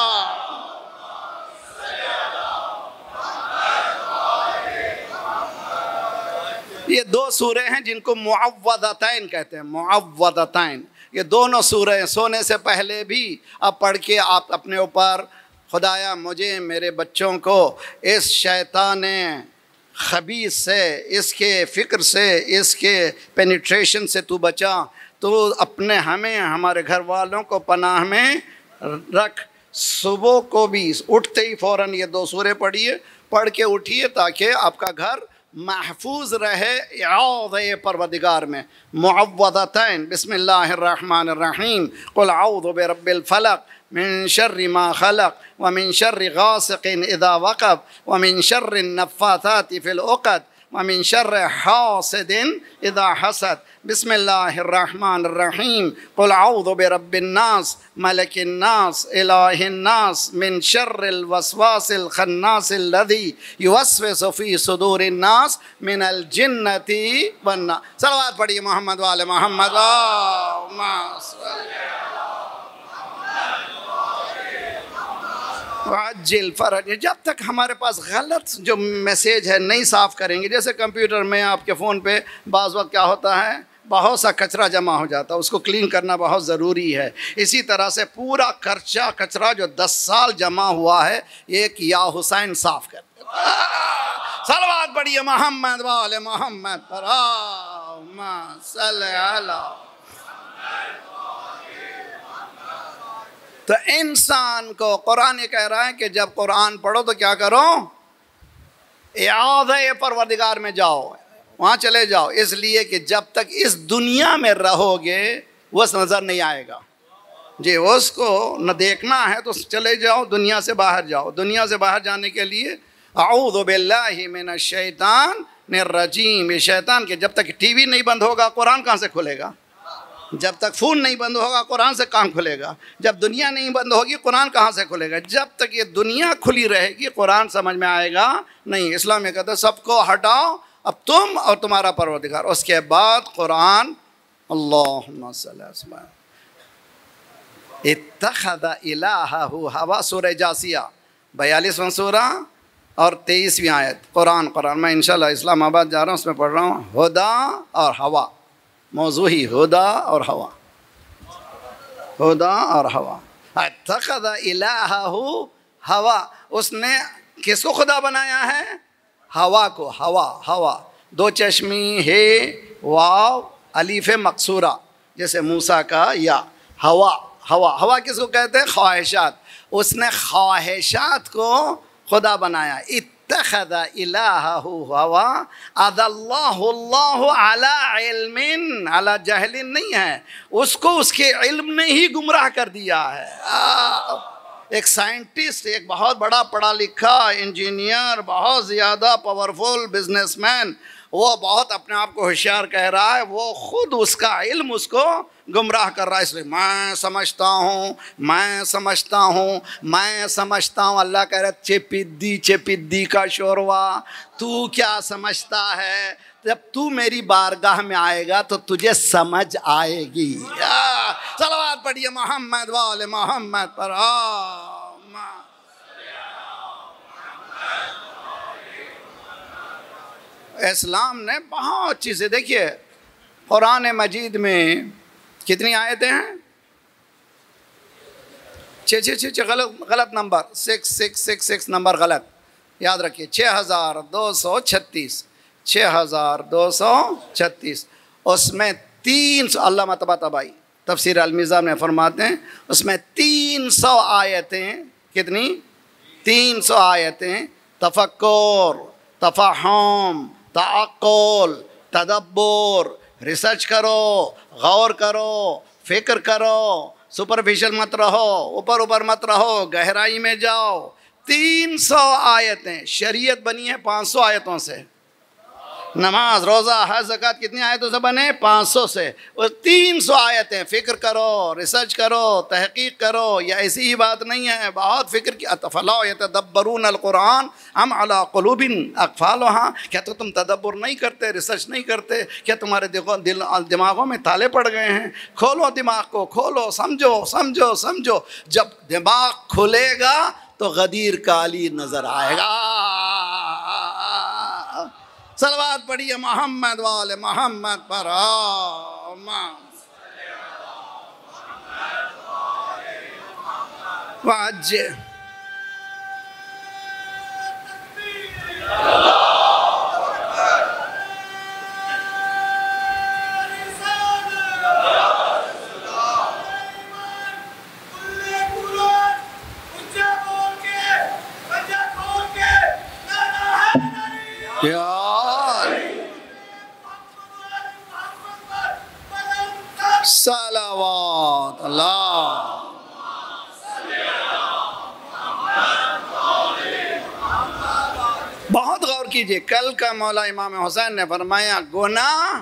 یہ 2 سورے ہیں جن کو معوذتین کہتے ہیں، معوذتین۔ یہ دونوں سورے سونے سے پہلے بھی آپ پڑھ کے آپ اپنے اوپر، خدایا مجھے، میرے بچوں کو اس شیطان خبیث سے، اس کے فکر سے، اس کے پینیٹریشن سے تو بچا، تو اپنے ہمیں، ہمارے گھر والوں کو پناہ میں رکھ۔ صبح کو بھی اٹھتے ہی فوراً یہ 2 سورے پڑھیے، پڑھ کے اٹھیے تاکہ آپ کا گھر محفوظ رہے اعوذ پروردگار میں۔ معوذتین، بسم اللہ الرحمن الرحیم، قل اعوذ برب الفلق من شر ما خلق ومن شر غاسق اذا وقب ومن شر النفاثات في العقد ومن شر حاسد اذا حسد بسم اللہ الرحمن الرحیم قل اعوذ برب الناس ملک الناس الہ الناس من شر الوسواس الخناس الذی یوسوس فی صدور الناس من الجنۃ والناس۔ صلوات پڑھیے محمد وآل محمد۔ اللہم صلی وعجل فرج۔ جب تک ہمارے پاس غلط جو میسیج ہے نہیں صاف کریں گے، جیسے کمپیوٹر میں آپ کے فون پہ بعض وقت کیا ہوتا ہے، بہت سا کچرا جمع ہو جاتا ہے، اس کو کلین کرنا بہت ضروری ہے۔ اسی طرح سے پورا کچرا جو 10 سال جمع ہوا ہے، ایک یا حسین صاف کر دے۔ صلوات پڑھیے محمد وآل محمد پر۔ اللہم صلی علی۔ تو انسان کو قرآن کہہ رہا ہے کہ جب قرآن پڑھو تو کیا کرو، اعاذہ پروردگار میں جاؤ، وہاں چلے جاؤ، اس لیے کہ جب تک اس دنیا میں رہو گے وہ نظر نہیں آئے گا جی، اس کو نہ دیکھنا ہے تو چلے جاؤ، دنیا سے باہر جاؤ۔ دنیا سے باہر جانے کے لیے اعوذ باللہ من الشیطان الرجیم، یہ شیطان کے جب تک ٹی وی نہیں بند ہوگا قرآن کہاں سے کھلے گا، جب تک فون نہیں بند ہوگا قرآن سے کہاں کھلے گا، جب دنیا نہیں بند ہوگی قرآن کہاں سے کھلے گا، جب تک یہ دنیا کھلی رہے گی قرآن سمجھ میں آئے گا نہیں۔ اسلام میں کہتا ہے سب کو ہٹاؤ، اب تم اور تمہارا پروردگار، اس کے بعد قرآن۔ اللہم صلی اللہ علیہ اتخذ الہہ ہوا، سورہ جاسیہ 42واں سورہ اور 23ویں آیت۔ قرآن میں انشاءاللہ اسلام آباد جا رہا ہوں، اس میں پڑھ رہا ہوں ہدا اور ہوا، موضوع ہی ہدا اور ہوا، ہدا اور ہوا۔ اتخذ الہہ ہوا، اس نے کس کو خدا بنایا ہے، ہوا کو۔ ہوا دو چشمی ہے، واو الف مقصورہ، جیسے موسیٰ کا یا ہوا کس کو کہتے ہیں، خواہشات۔ اس نے خواہشات کو خدا بنایا۔ اتخذ الہہ ہوا اللہ علی علم، علی جہل نہیں ہے، اس کو اس کے علم نے ہی گمراہ کر دیا ہے۔ ایک سائنٹسٹ، ایک بہت بڑا پڑھا لکھا انجینئر، بہت زیادہ پاورفل بزنس مین، وہ بہت اپنے آپ کو ہوشیار کہہ رہا ہے، وہ خود اس کا علم اس کو گمراہ کر رہا ہے۔ اس لیے میں سمجھتا ہوں، اللہ کہہ رہا ہے چپدی کا شوروا، تو کیا سمجھتا ہے، جب تو میری بارگاہ میں آئے گا تو تجھے سمجھ آئے گی۔ صلوات پڑھیے محمد وآل محمد پر۔ اسلام نے بہت چیزیں، دیکھیے قرآن مجید میں کتنی آیتیں ہیں، 6 غلط نمبر، 6 نمبر غلط، یاد رکھیے 6236، 6236، اس میں 300، علامہ طباطبائی تفسیر المیزان میں فرماتے ہیں اس میں 300 آیتیں، کتنی، 300 آیتیں تفکر، تفہم، تعقل، تدبر، ریسرچ کرو، غور کرو، فکر کرو، سپرفیشل مت رہو، اوپر مت رہو، گہرائی میں جاؤ۔ 300 آیتیں، شریعت بنی ہے 500 آیتوں سے، نماز، روزہ، حج، زکوٰۃ کتنی آیتوں سے بنے، 500 سے۔ وہ 300 آیتیں، فکر کرو، ریسرچ کرو، تحقیق کرو، یہ ایسی ہی بات نہیں ہے، بہت فکر کی۔ افلا یتدبرون القرآن ام علی قلوب اقفالها، کیا تو تم تدبر نہیں کرتے، ریسرچ نہیں کرتے، کیا تمہارے دماغوں میں تالے پڑ گئے ہیں؟ کھولو دماغ کو، کھولو، سمجھو۔ جب دماغ کھلے گا تو غدیر کا علی نظر آئے گا۔ صلوات پڑھیے محمد وآل محمد پر۔ وعجل صلوات اللہ۔ بہت غور کیجئے، کل کا مولا امام حسین نے فرمایا گناہ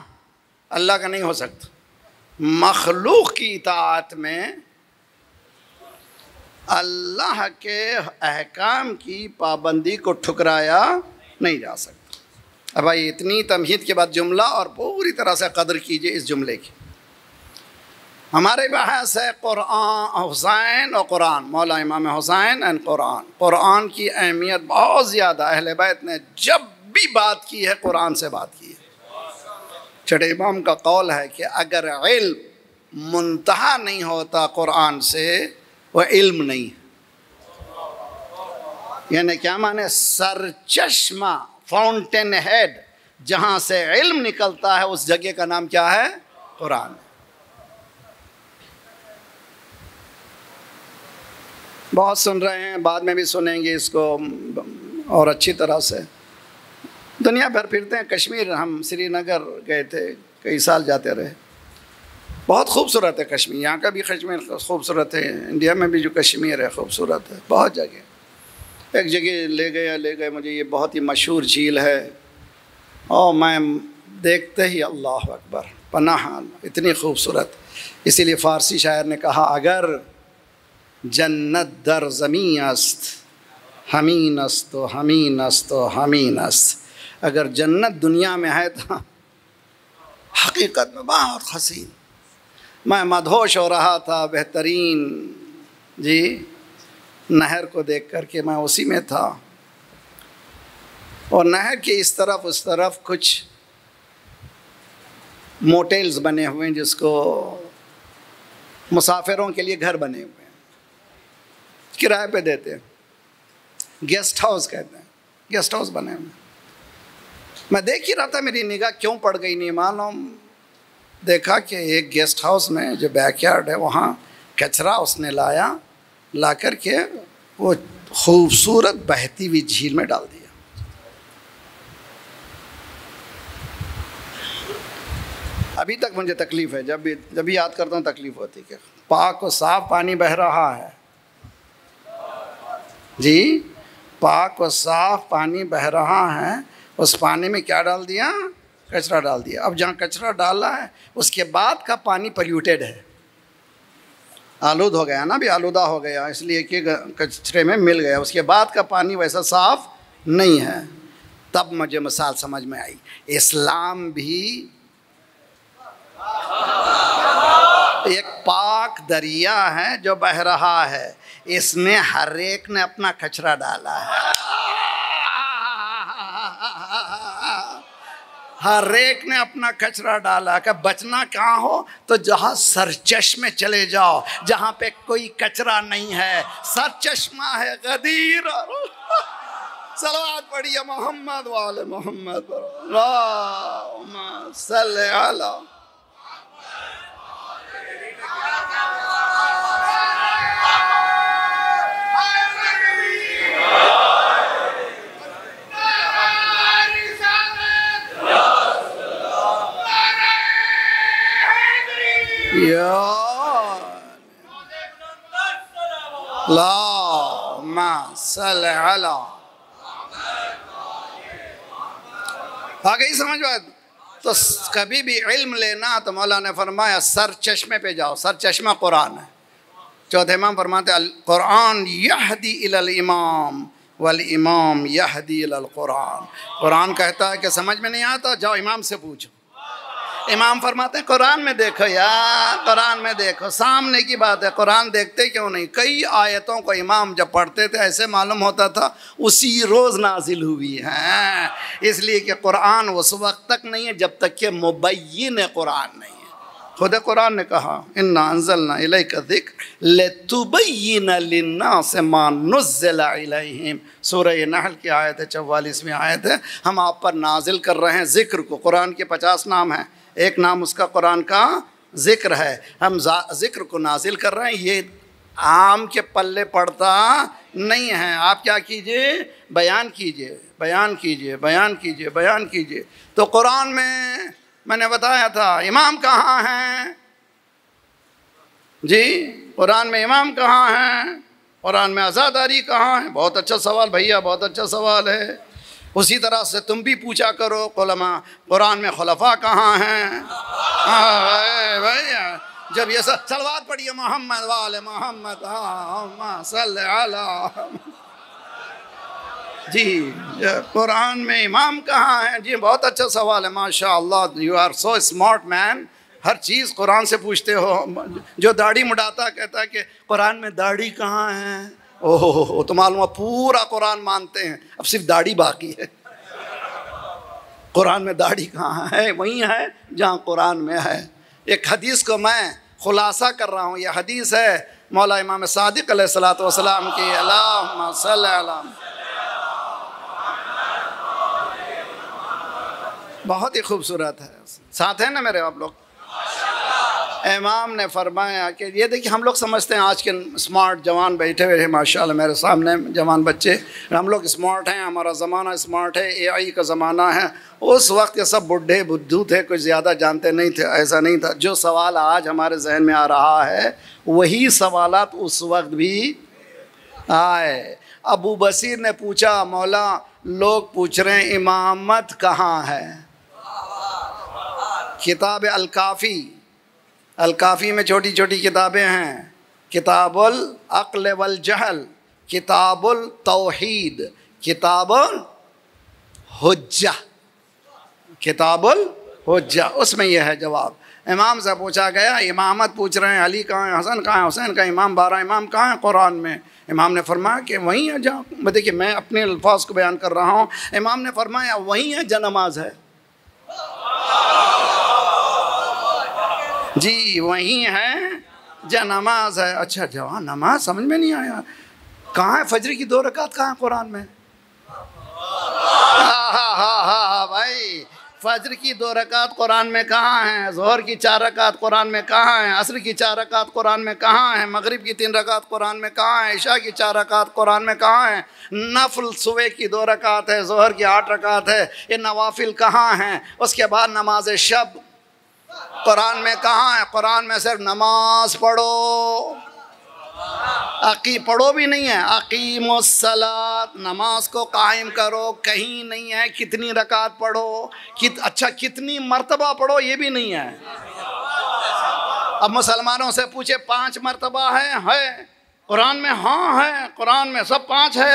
اللہ کا نہیں ہو سکتا، مخلوق کی اطاعت میں اللہ کے احکام کی پابندی کو ٹھکرایا نہیں جا سکتا۔ اب بھائی اتنی تمہید کے بعد جملہ اور پوری طرح سے قدر کیجئے اس جملے کی۔ ہمارے بحث ہے قرآن، حسین اور قرآن، مولا امام حسین اور قرآن۔ قرآن کی اہمیت بہت زیادہ، اہل بیت نے جب بھی بات کی ہے قرآن سے بات کی ہے۔ چھٹے امام کا قول ہے کہ اگر علم منتہا نہیں ہوتا قرآن سے، وہ علم نہیں ہے۔ یعنی کیا معنی؟ سرچشمہ، فاؤنٹین ہیڈ، جہاں سے علم نکلتا ہے اس جگہ کا نام کیا ہے؟ قرآن۔ بہت سن رہے ہیں، بعد میں بھی سنیں گے اس کو اور اچھی طرح سے۔ دنیا بھر پھرتے ہیں، کشمیر ہم سری نگر گئے تھے، کئی سال جاتے رہے۔ بہت خوبصورت ہے کشمیر، یہاں کا بھی کشمیر خوبصورت ہے، انڈیا میں بھی جو کشمیر ہے خوبصورت ہے، بہت جگہ۔ ایک جگہ لے گئے مجھے، یہ بہت ہی مشہور جھیل ہے، اور میں دیکھتے ہی اللہ اکبر، پناہ اتنی خوبصورت۔ اسی لیے فارسی شاعر نے کہا اگر جنت در زمین است ہمین است و ہمین است و ہمین است، اگر جنت دنیا میں ہے تو حقیقت میں بہت حسین۔ میں مدہوش ہو رہا تھا بہترین نہر کو دیکھ کر کے، میں اسی میں تھا، اور نہر کے اس طرف کچھ موٹیلز بنے ہوئے ہیں جس کو مسافروں کے لیے گھر بنے ہوئے ہیں، کرائے پہ دیتے ہیں، گیسٹ ہاؤس کہتے ہیں، گیسٹ ہاؤس بنے ہوئے ہیں۔ میں دیکھ ہی رہا تھا، میری نگاہ کیوں پڑ گئی نہیں معلوم، دیکھا کہ ایک گیسٹ ہاؤس میں جو بیک یارڈ ہے وہاں کچرا اس نے لا کر کے وہ خوبصورت بہتی ہوئی جھیل میں ڈال دیا۔ ابھی تک مجھے تکلیف ہے، جب بھی یاد کرتا ہوں تکلیف ہوتی کہ پاک و صاف پانی بہہ رہا ہے، جی پاک و صاف پانی بہہ رہا ہے، اس پانی میں کیا ڈال دیا؟ کچرا ڈال دیا۔ اب جہاں کچرا ڈالا ہے اس کے بعد کا پانی پلیوٹیڈ ہے، آلود ہو گیا نا، بھی آلودہ ہو گیا اس لیے کہ کچرے میں مل گیا، اس کے بعد کا پانی ویسا صاف نہیں ہے۔ تب مجھے مثال سمجھ میں آئی، اسلام بھی ایک پاک دریا ہے جو بہہ رہا ہے، اس میں ہر ایک نے اپنا کچرا ڈالا ہے، ہر ایک نے اپنا کچرا ڈالا۔ کہ بچنا کہاں ہو تو جہاں سرچشمے چلے جاؤ، جہاں پہ کوئی کچرا نہیں ہے، سرچشمہ ہے غدیر۔ صلوات پڑھیے محمد وآل محمد، اللہم صلی علی۔ اللہم صلی علی۔ آگئی سمجھ بات؟ تو کبھی بھی علم لینا تو مولا نے فرمایا سر چشمے پہ جاؤ، سر چشمہ قرآن ہے۔ چوتھے امام فرماتے القرآن یہدی الی الامام والامام یہدی الی القرآن۔ قرآن کہتا ہے کہ سمجھ میں نہیں آتا جاؤ امام سے پوچھو، امام فرماتے ہیں قرآن میں دیکھو یار، قرآن میں دیکھو، سامنے کی بات ہے، قرآن دیکھتے کیوں نہیں؟ کئی آیتوں کو امام جب پڑھتے تھے ایسے معلوم ہوتا تھا اسی روز نازل ہوئی ہے، اس لیے کہ قرآن اس وقت تک نہیں ہے جب تک کہ مبین قرآن نہیں ہے۔ خود قرآن نے کہا اِنَّا أَنزَلْنَا إِلَيْكَ الذِّكْرَ لِتُبَيِّنَ لِلنَّاسِ مَا نُزِّلَ إِلَيْهِمْ۔ سورہ نحل کی آیت ہے، 44ویں آیت ہے۔ ہم آپ پر نازل کر رہے ہیں ذکر کو۔ قرآن کے 50 نام ہیں، ایک نام اس کا قرآن کا ذکر ہے۔ ہم ذکر کو نازل کر رہے ہیں، یہ عام کے پلے پڑتا نہیں ہے۔ آپ کیا کیجئے؟ بیان کیجئے، بیان کیجئے، بیان کیجئے، بیان کیجئے۔ تو قرآن میں نے بتایا تھا امام کہاں ہیں؟ جی قرآن میں امام کہاں ہیں؟ قرآن میں عزاداری کہاں ہے؟ بہت اچھا سوال بھیا، بہت اچھا سوال ہے۔ اسی طرح سے تم بھی پوچھا کرو علماء قرآن میں خلفاء کہاں ہیں؟ بھائی جب یہ صلوات پڑھیے محمد وآل محمد اللہم صلی علی جی قرآن میں امام کہاں ہیں؟ جی بہت اچھا سوال ہے ماشاءاللہ. یو آر سو اسمارٹ مین. ہر چیز قرآن سے پوچھتے ہو. جو داڑھی مڈاتا کہتا ہے کہ قرآن میں داڑھی کہاں ہے. اوہ تو معلوم ہے پورا قرآن مانتے ہیں, اب صرف داڑھی باقی ہے. قرآن میں داڑھی کہاں ہے؟ وہیں ہے جہاں قرآن میں ہے. ایک حدیث کو میں خلاصہ کر رہا ہوں. یہ حدیث ہے مولا امام صادق علیہ السلام کی. اللہم صلی علی. بہت ہی خوبصورت ہے. ساتھ ہیں نا میرے آپ لوگ؟ امام نے فرمایا کہ یہ دیکھیں ہم لوگ سمجھتے ہیں آج کے اسمارٹ جوان بیٹھے ہوئے ہیں ماشاءاللہ میرے سامنے جوان بچے, ہم لوگ اسمارٹ ہیں, ہمارا زمانہ اسمارٹ ہے, اے آئی کا زمانہ ہے. اس وقت کے سب بڈھے بدھو تھے, کچھ زیادہ جانتے نہیں تھے. ایسا نہیں تھا. جو سوال آج ہمارے ذہن میں آ رہا ہے وہی سوالات اس وقت بھی آئے. ابو بصیر نے پوچھا مولا لوگ پوچھ رہے ہیں امامت کہاں ہے. کتاب الکافی, الکافی میں چھوٹی چھوٹی کتابیں ہیں. کتاب العقل والجہل, کتاب التوحید, کتاب الحجہ, کتاب الحجہ. اس میں یہ ہے جواب. امام سے پوچھا گیا امامت پوچھ رہے ہیں, علی کہاں ہے, حسن کہاں ہے, حسین کا امام 12 امام کہاں ہیں قرآن میں؟ امام نے فرمایا کہ وہیں ہے جہاں, دیکھیے میں اپنے الفاظ کو بیان کر رہا ہوں. امام نے فرمایا وہیں ہے جہاں نماز ہے. جی وہیں ہے جہاں نماز ہے. اچھا جوان نماز سمجھ میں نہیں آیا. کہاں ہے فجر کی 2 رکعت کہاں ہے قرآن میں؟ ہاں بھائی فجر کی 2 رکعت قرآن میں کہاں ہیں؟ ظہر کی 4 رکعت قرآن میں کہاں ہیں؟ عصر کی 4 رکعت قرآن میں کہاں ہیں؟ مغرب کی 3 رکعت قرآن میں کہاں ہیں؟ عشاء کی 4 رکعت قرآن میں کہاں ہیں؟ نفل صبح کی 2 رکعت ہے, ظہر کی 8 رکعت ہے. یہ نوافل کہاں ہیں؟ اس کے بعد نماز شب قرآن میں کہاں ہے؟ قرآن میں صرف نماز پڑھو, پڑھو بھی نہیں ہے. اقیم الصلاۃ, نماز کو قائم کرو, کہیں نہیں ہے. کتنی رکعت پڑھو, اچھا کتنی مرتبہ پڑھو, یہ بھی نہیں ہے. اب مسلمانوں سے پوچھے 5 مرتبہ ہے قرآن میں؟ ہاں ہے قرآن میں, سب 5 ہے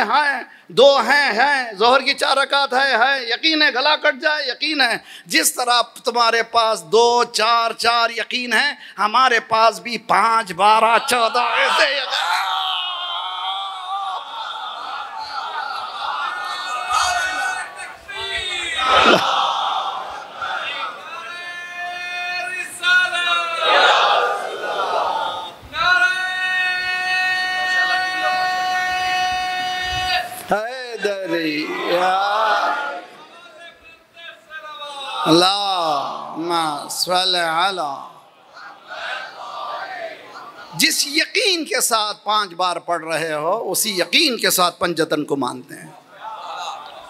2 ہیں. ظہر کی 4 رکعت ہے. یقین ہے گلا کٹ جائے, یقین ہے. جس طرح تمہارے پاس 2 4 یقین ہے, ہمارے پاس بھی 5 12 14 ایسے اللہم صلی علی. جس یقین کے ساتھ 5 بار پڑھ رہے ہو اسی یقین کے ساتھ پنجتن کو مانتے ہیں.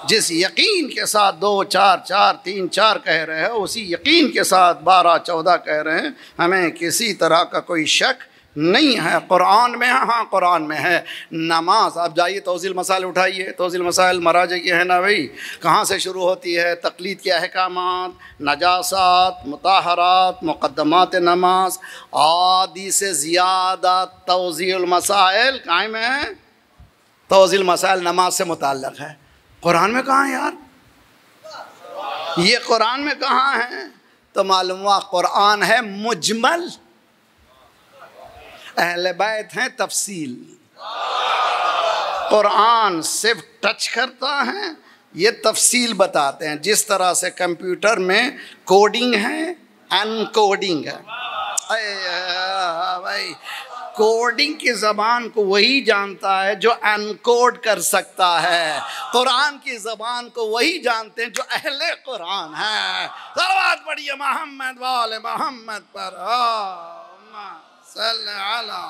جس یقین کے ساتھ 2 4 4 3 4 کہہ رہے ہو اسی یقین کے ساتھ 12 14 کہہ رہے ہیں. ہمیں کسی طرح کا کوئی شک نہیں ہے. قرآن میں ہاں قرآن میں ہے. نماز آپ جائیے توضیح المسائل اٹھائیے, توضیح المسائل مراجع کی ہے نا بھائی, کہاں سے شروع ہوتی ہے؟ تقلید کے احکامات, نجاسات, مطہرات, مقدمات نماز, آدھی سے زیادہ توضیح المسائل قائم ہے. توضیح المسائل نماز سے متعلق ہے. قرآن میں کہاں ہے یار؟ یہ قرآن میں کہاں ہے؟ تو معلوم ہوا قرآن ہے مجمل, اہل بیت ہیں تفصیل. قرآن صرف ٹچ کرتا ہے, یہ تفصیل بتاتے ہیں. جس طرح سے کمپیوٹر میں کوڈنگ ہے, ان کوڈنگ ہے. بھائی کوڈنگ کی زبان کو وہی جانتا ہے جو ان کوڈ کر سکتا ہے. قرآن کی زبان کو وہی جانتے ہیں جو اہل قرآن ہے. صلوات پڑھیے محمد وآل محمد پر. صلی علی.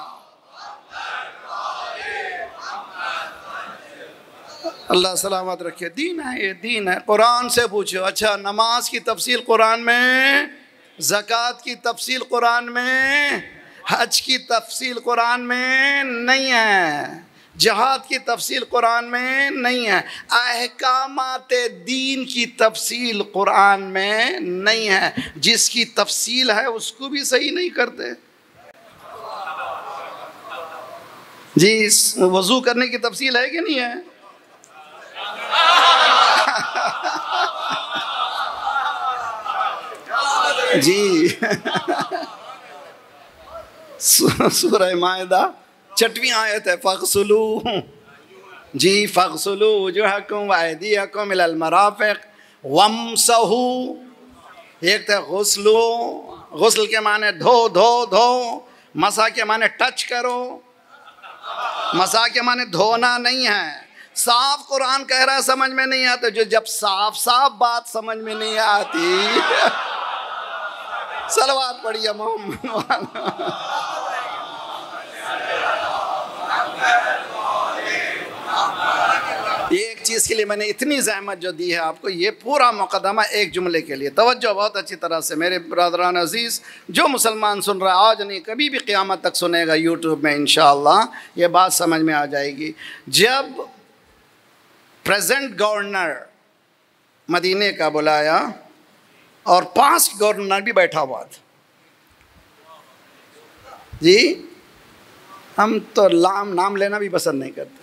اللہ سلامت رکھے. دین ہے یہ, دین ہے. قرآن سے پوچھو. اچھا نماز کی تفصیل قرآن میں, زکوٰۃ کی تفصیل قرآن میں, حج کی تفصیل قرآن میں نہیں ہے. جہاد کی تفصیل قرآن میں نہیں ہے، احکامات دین کی تفصیل قرآن میں نہیں ہے، جس کی تفصیل ہے اس کو بھی صحیح نہیں کرتے۔ جی وضو کرنے کی تفصیل ہے کہ نہیں ہے؟ جی سورہ مائدہ 6ویں آیت ہے، فَاغْسُلُوا، جی فَاغْسُلُوا وُجُوهَكُمْ وَأَيْدِيَكُمْ إِلَى الْمَرَافِقِ وَامْسَحُوا۔ ایک تھا غسل کے معنی دھو، مسح کے معنی ٹچ کرو، مسح کے معنی دھونا نہیں ہے۔ صاف قرآن کہہ رہا ہے سمجھ میں نہیں آتا، جو جب صاف بات سمجھ میں نہیں آتی صلوات پڑھیے محمد۔ ایک چیز کے لیے میں نے اتنی زحمت جو دی ہے آپ کو، یہ پورا مقدمہ ایک جملے کے لیے، توجہ بہت اچھی طرح سے میرے برادران عزیز، جو مسلمان سن رہا ہے آج نہیں کبھی بھی قیامت تک سنے گا یوٹیوب میں انشاءاللہ، یہ بات سمجھ میں آ جائے گی۔ جب پریزنٹ گورنر مدینے کا بلایا اور پاسٹ گورنر بھی بیٹھا ہوا تھا، جی ہم تو نام لینا بھی پسند نہیں کرتے،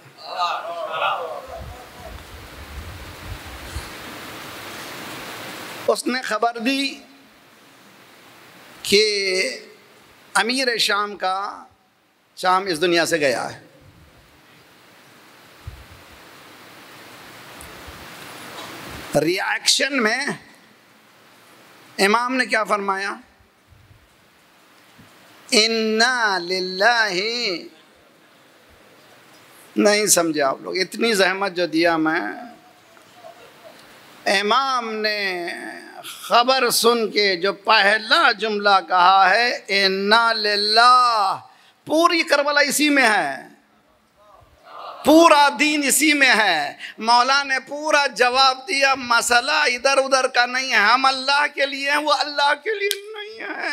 اس نے خبر دی کہ امیر شام اس دنیا سے گیا ہے۔ ری ایکشن میں امام نے کیا فرمایا؟ اِنَّا لِلَّهِ، نہیں سمجھے آپ لوگ، اتنی زحمت جو دیا میں، امام نے خبر سن کے جو پہلا جملہ کہا ہے اِنَّا لِلَّهِ، پوری کربلا اسی میں ہے، پورا دین اسی میں ہے۔ مولا نے پورا جواب دیا، مسئلہ ادھر ادھر کا نہیں ہے، ہم اللہ کے لیے ہیں، وہ اللہ کے لیے نہیں ہے۔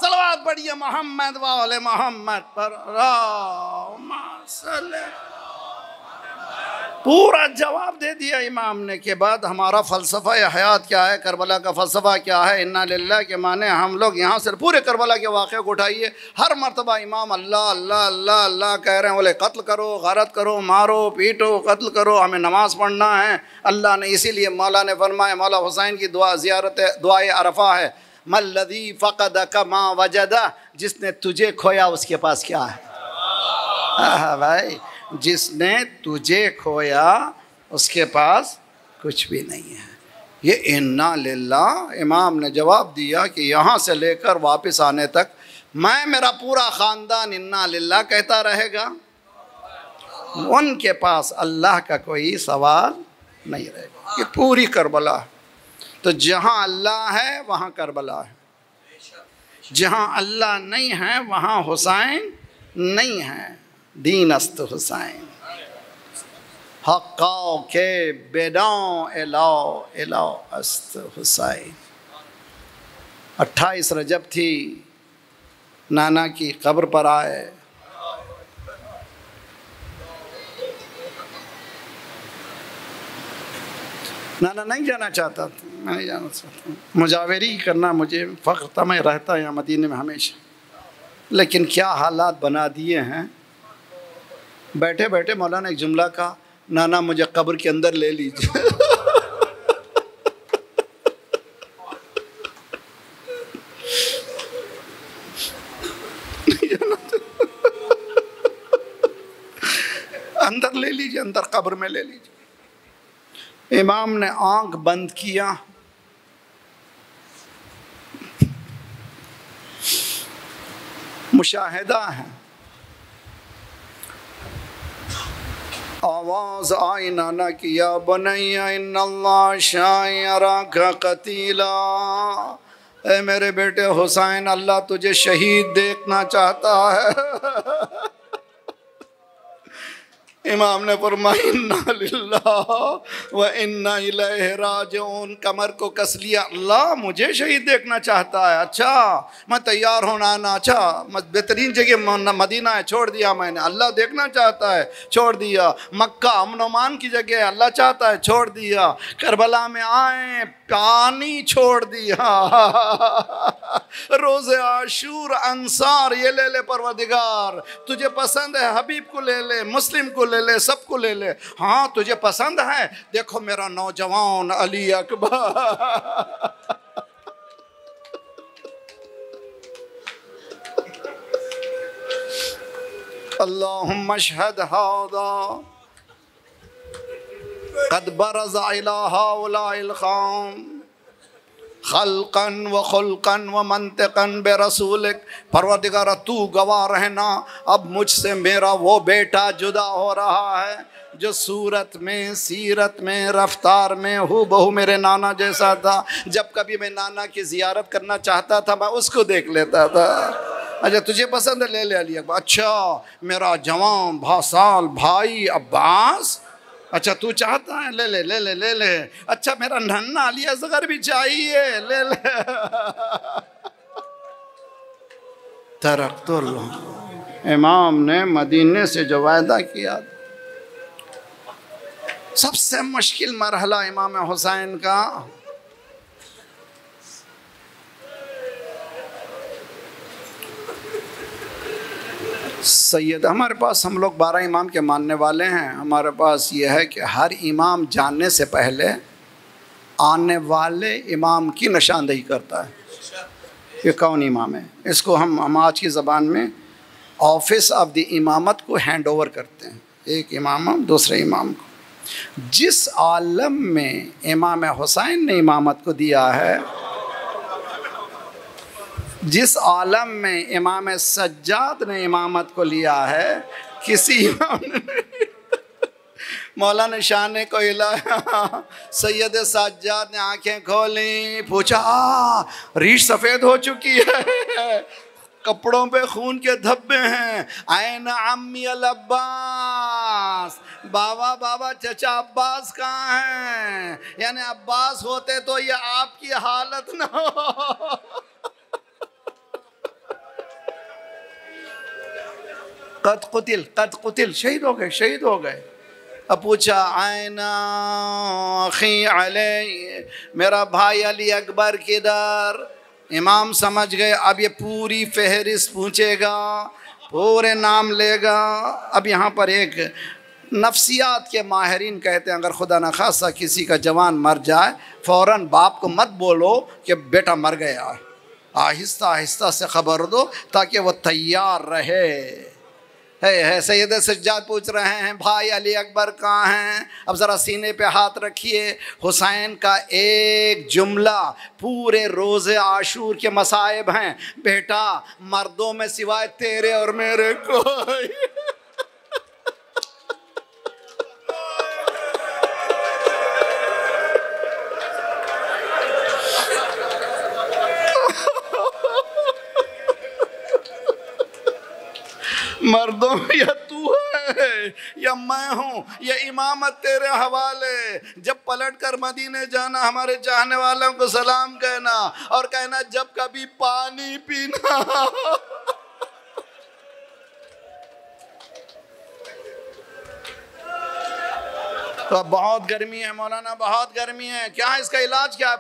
صلوات پڑھیے محمد وآل محمد پر، اللہم صلی، پورا جواب دے دیا امام نے کہ بعد ہمارا فلسفہ حیات کیا ہے، کربلا کا فلسفہ کیا ہے۔ اِنَّا لِلَّهِ کے معنی ہم لوگ یہاں سے پورے کربلا کے واقعے کو اٹھائیے، ہر مرتبہ امام اللہ اللہ اللہ اللہ کہہ رہے ہیں، بولے قتل کرو، غارت کرو، مارو پیٹو، قتل کرو، ہمیں نماز پڑھنا ہے۔ اللہ نے اسی لیے مولا نے فرمایا، مولا حسین کی دعا زیارت دعائے عرفہ ہے، مَا الَّذِي فَقَدَكَ مَا وَجَدَ، جس نے تجھے کھویا اس کے پاس کیا ہے؟ بھائی جس نے تجھے کھویا اس کے پاس کچھ بھی نہیں ہے۔ یہ اِنَّا لِلَّهِ، امام نے جواب دیا کہ یہاں سے لے کر واپس آنے تک میں میرا پورا خاندان اِنَّا لِلَّهِ کہتا رہے گا، ان کے پاس اللہ کا کوئی سوال نہیں رہے گا۔ یہ پوری کربلا ہے، تو جہاں اللہ ہے وہاں کربلا ہے، جہاں اللہ نہیں ہے وہاں حسین نہیں ہے۔ دین است حسین، حقاؤ کے بیداں الہ الہ است حسین۔ 28 رجب تھی، نانا کی قبر پر آئے، نانا نہیں جانا چاہتا تھا، میں نہیں جانا چاہتا، مجاوری کرنا مجھے فخر تھا، میں رہتا یہاں مدینے میں ہمیشہ، لیکن کیا حالات بنا دیے ہیں۔ بیٹھے بیٹھے مولانا نے ایک جملہ کہا، نانا مجھے قبر کے اندر لے لیجیے۔ اندر لے لیجیے، اندر قبر میں لے لیجیے۔ امام نے آنکھ بند کیا، مشاہدہ ہے، آواز آئی نانا کی، یا بنی ان اللہ شاء یراک قتیلا، اے میرے بیٹے حسین اللہ تجھے شہید دیکھنا چاہتا ہے۔ امام نے فرمایا انا للہ و انا الیہ راجعون، کمر کو کس لیا، اللہ مجھے شہید دیکھنا چاہتا ہے، اچھا میں تیار ہونا آنا، اچھا بہترین جگہ مدینہ ہے، چھوڑ دیا میں نے، اللہ دیکھنا چاہتا ہے، چھوڑ دیا، مکہ امن و امان کی جگہ ہے، اللہ چاہتا ہے، چھوڑ دیا، کربلا میں آئیں پانی چھوڑ دیا، روز عاشور انصار، یہ لے لے پروردگار، تجھے پسند ہے حبیب کو لے لے، مسلم کو لے لے، سب کو لے لے، ہاں تجھے پسند ہے، دیکھو میرا نوجوان علی اکبر۔ اللہم اشہد ھذا قد برز الی ہؤلاء القوم خلقا و خلقا و منطقا برسولک، پروردگارہ تو گواہ رہنا، اب مجھ سے میرا وہ بیٹا جدا ہو رہا ہے جو صورت میں، سیرت میں، رفتار میں ہو بہو میرے نانا جیسا تھا، جب کبھی میں نانا کی زیارت کرنا چاہتا تھا میں اس کو دیکھ لیتا تھا۔ اچھا تجھے پسند ہے، لے لے علی اکبر، اچھا میرا جوان بھاسال بھائی عباس، اچھا تو چاہتا ہے، لے لے لے لے لے لے، اچھا میرا ننھا علی اصغر بھی چاہیے، لے لے۔ ترکت اللہ، امام نے مدینے سے جو وعدہ کیا، سب سے مشکل مرحلہ امام حسین کا سید، ہمارے پاس، ہم لوگ 12 امام کے ماننے والے ہیں، ہمارے پاس یہ ہے کہ ہر امام جاننے سے پہلے آنے والے امام کی نشاندہی کرتا ہے کہ کون امام ہے، اس کو ہم آج کی زبان میں آفس آف دی امامت کو ہینڈ اوور کرتے ہیں، ایک امام دوسرے امام کو۔ جس عالم میں امام حسین نے امامت کو دیا ہے، جس عالم میں امام سجاد نے امامت کو لیا ہے، کسی امام نے مولانا شاہ نے کو ہلایا، سید سجاد نے آنکھیں کھولیں، پوچھا ریش سفید ہو چکی ہے، کپڑوں پہ خون کے دھبے ہیں، این عمی العباس، بابا چچا عباس کہاں ہیں؟ یعنی عباس ہوتے تو یہ آپ کی حالت نہ ہو۔ قد قتل، شہید ہو گئے۔ اب پوچھا آئین اخی علی، میرا بھائی علی اکبر کدھر؟ امام سمجھ گئے اب یہ پوری فہرست پوچھے گا، پورے نام لے گا۔ اب یہاں پر ایک نفسیات کے ماہرین کہتے ہیں اگر خدا نخواستہ کسی کا جوان مر جائے، فوراً باپ کو مت بولو کہ بیٹا مر گیا، آہستہ آہستہ سے خبر دو تاکہ وہ تیار رہے۔ سید سجاد پوچھ رہے ہیں بھائی علی اکبر کہاں ہیں؟ اب ذرا سینے پہ ہاتھ رکھیے، حسین کا ایک جملہ پورے روز عاشور کے مصائب ہیں، بیٹا مردوں میں سوائے تیرے اور میرے کوئی۔ مردوں یا تو ہے یا میں ہوں، یا امامت تیرے حوالے، جب پلٹ کر مدینے جانا ہمارے چاہنے والوں کو سلام کہنا، اور کہنا جب کبھی پانی پینا۔ تو بہت گرمی ہے مولانا، بہت گرمی ہے، کیا ہے اس کا علاج کیا ہے؟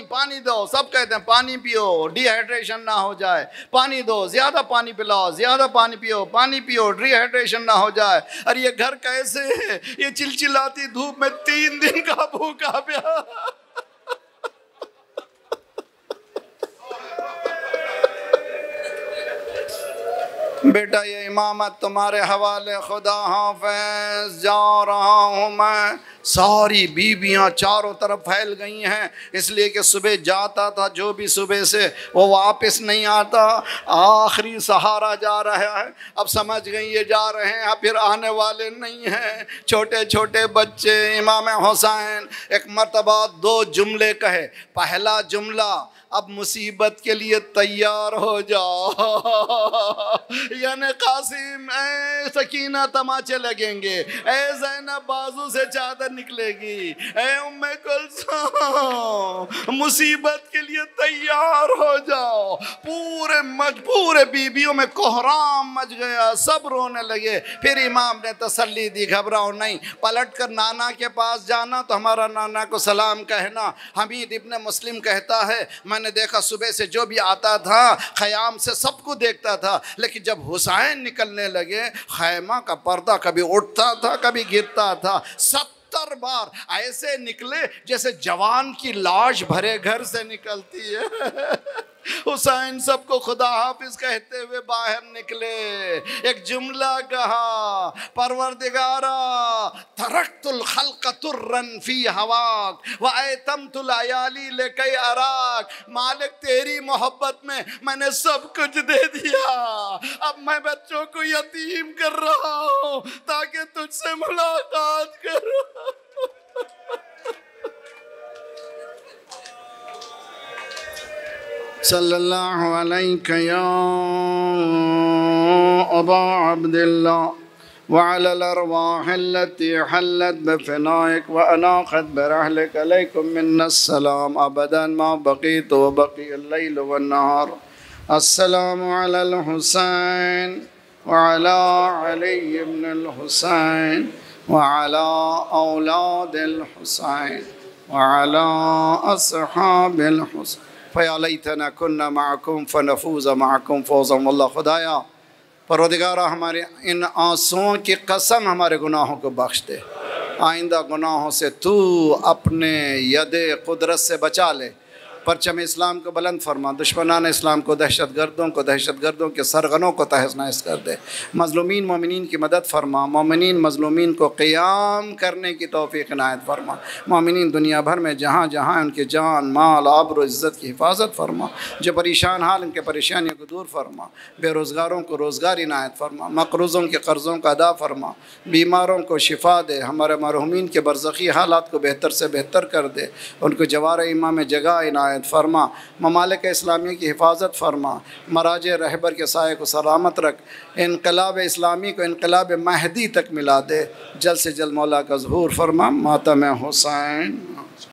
پانی دو، سب کہتے ہیں پانی پیو، ڈی ہائیڈریشن نہ ہو جائے، پانی دو، زیادہ پانی پلاؤ، زیادہ پانی پیو، ڈی ہائیڈریشن نہ ہو جائے۔ اور یہ گھر کیسے ہے؟ یہ چلچلاتی دھوپ میں 3 دن کا بھوکا پیا۔ بیٹا یہ امامت تمہارے حوالے، خدا حافظ، جا رہا ہوں میں۔ ساری بیویاں چاروں طرف پھیل گئی ہیں، اس لیے کہ صبح جاتا تھا جو بھی صبح سے وہ واپس نہیں آتا، آخری سہارا جا رہا ہے۔ اب سمجھ گئی یہ جا رہے ہیں، اب پھر آنے والے نہیں ہیں، چھوٹے چھوٹے بچے۔ امام حسین ایک مرتبہ 2 جملے کہے، پہلا جملہ اب مصیبت کے لیے تیار ہو جاؤ۔ یعنی قاسم اے سکینہ تماچے لگیں گے، اے زینب بازو سے چادر نکلے گی، اے ام کلثوم مصیبت کے لیے تیار ہو جاؤ۔ پورے بیویوں میں کوہرام مچ گیا، سب رونے لگے۔ پھر امام نے تسلی دی، گھبراؤ نہیں، پلٹ کر نانا کے پاس جانا تو ہمارا نانا کو سلام کہنا۔ حمید ابن مسلم کہتا ہے میں نے دیکھا صبح سے جو بھی آتا تھا خیام سے سب کو دیکھتا تھا، لیکن جب حسین نکلنے لگے خیمہ کا پردہ کبھی اٹھتا تھا کبھی گرتا تھا، 70 بار ایسے نکلے جیسے جوان کی لاش بھرے گھر سے نکلتی ہے۔ حسین سب کو خدا حافظ کہتے ہوئے باہر نکلے، ایک جملہ کہا، پروردگارا ترکت الخلق ترا فی ہواک وایتمت العیالی لکی اراک۔ مالک تیری محبت میں نے سب کچھ دے دیا، اب میں بچوں کو یتیم کر رہا ہوں تاکہ تجھ سے ملاقات کروں۔ صلی اللہ علیہ یا ابا عبداللہ وعلى الارواح التي حلت بفنائك واناخت برحلك عليكم منا السلام ابدا ما بقيت وبقي الليل والنهار۔ السلام على الحسين وعلى علي بن الحسين وعلى اولاد الحسين وعلى اصحاب الحسين فَيَا لَيْتَنَا كُنَّا مَعَكُمْ فَنَفُوزَ مَعَكُمْ فَوْزًا وَاللَّہ۔ خدایا پروردگارہ ہمارے ان آنسوؤں کی قسم ہمارے گناہوں کو بخش دے، آئندہ گناہوں سے تو اپنے ید قدرت سے بچا لے، پرچم اسلام کو بلند فرما، دشمنان اسلام کو دہشت گردوں کے سرغنوں کو تہس نہس کر دے، مظلومین مومنین کی مدد فرما، مومنین مظلومین کو قیام کرنے کی توفیق عنایت فرما، مومنین دنیا بھر میں جہاں جہاں ان کے جان مال آبر و عزت کی حفاظت فرما، جو پریشان حال ان کے پریشانیوں کو دور فرما، بے روزگاروں کو روزگار عنایت فرما، مقروضوں کے قرضوں کا ادا فرما، بیماروں کو شفا دے، ہمارے مرحومین کے برزخی حالات کو بہتر سے بہتر کر دے، ان کو جوار امام میں جگہ عنایت فرما، ممالک اسلامی کی حفاظت فرما، مراجع رہبر کے سائے کو سلامت رکھ، انقلاب اسلامی کو انقلاب مہدی تک ملا دے، جلد سے جلد مولا کا ظہور فرما۔ ماتم حسین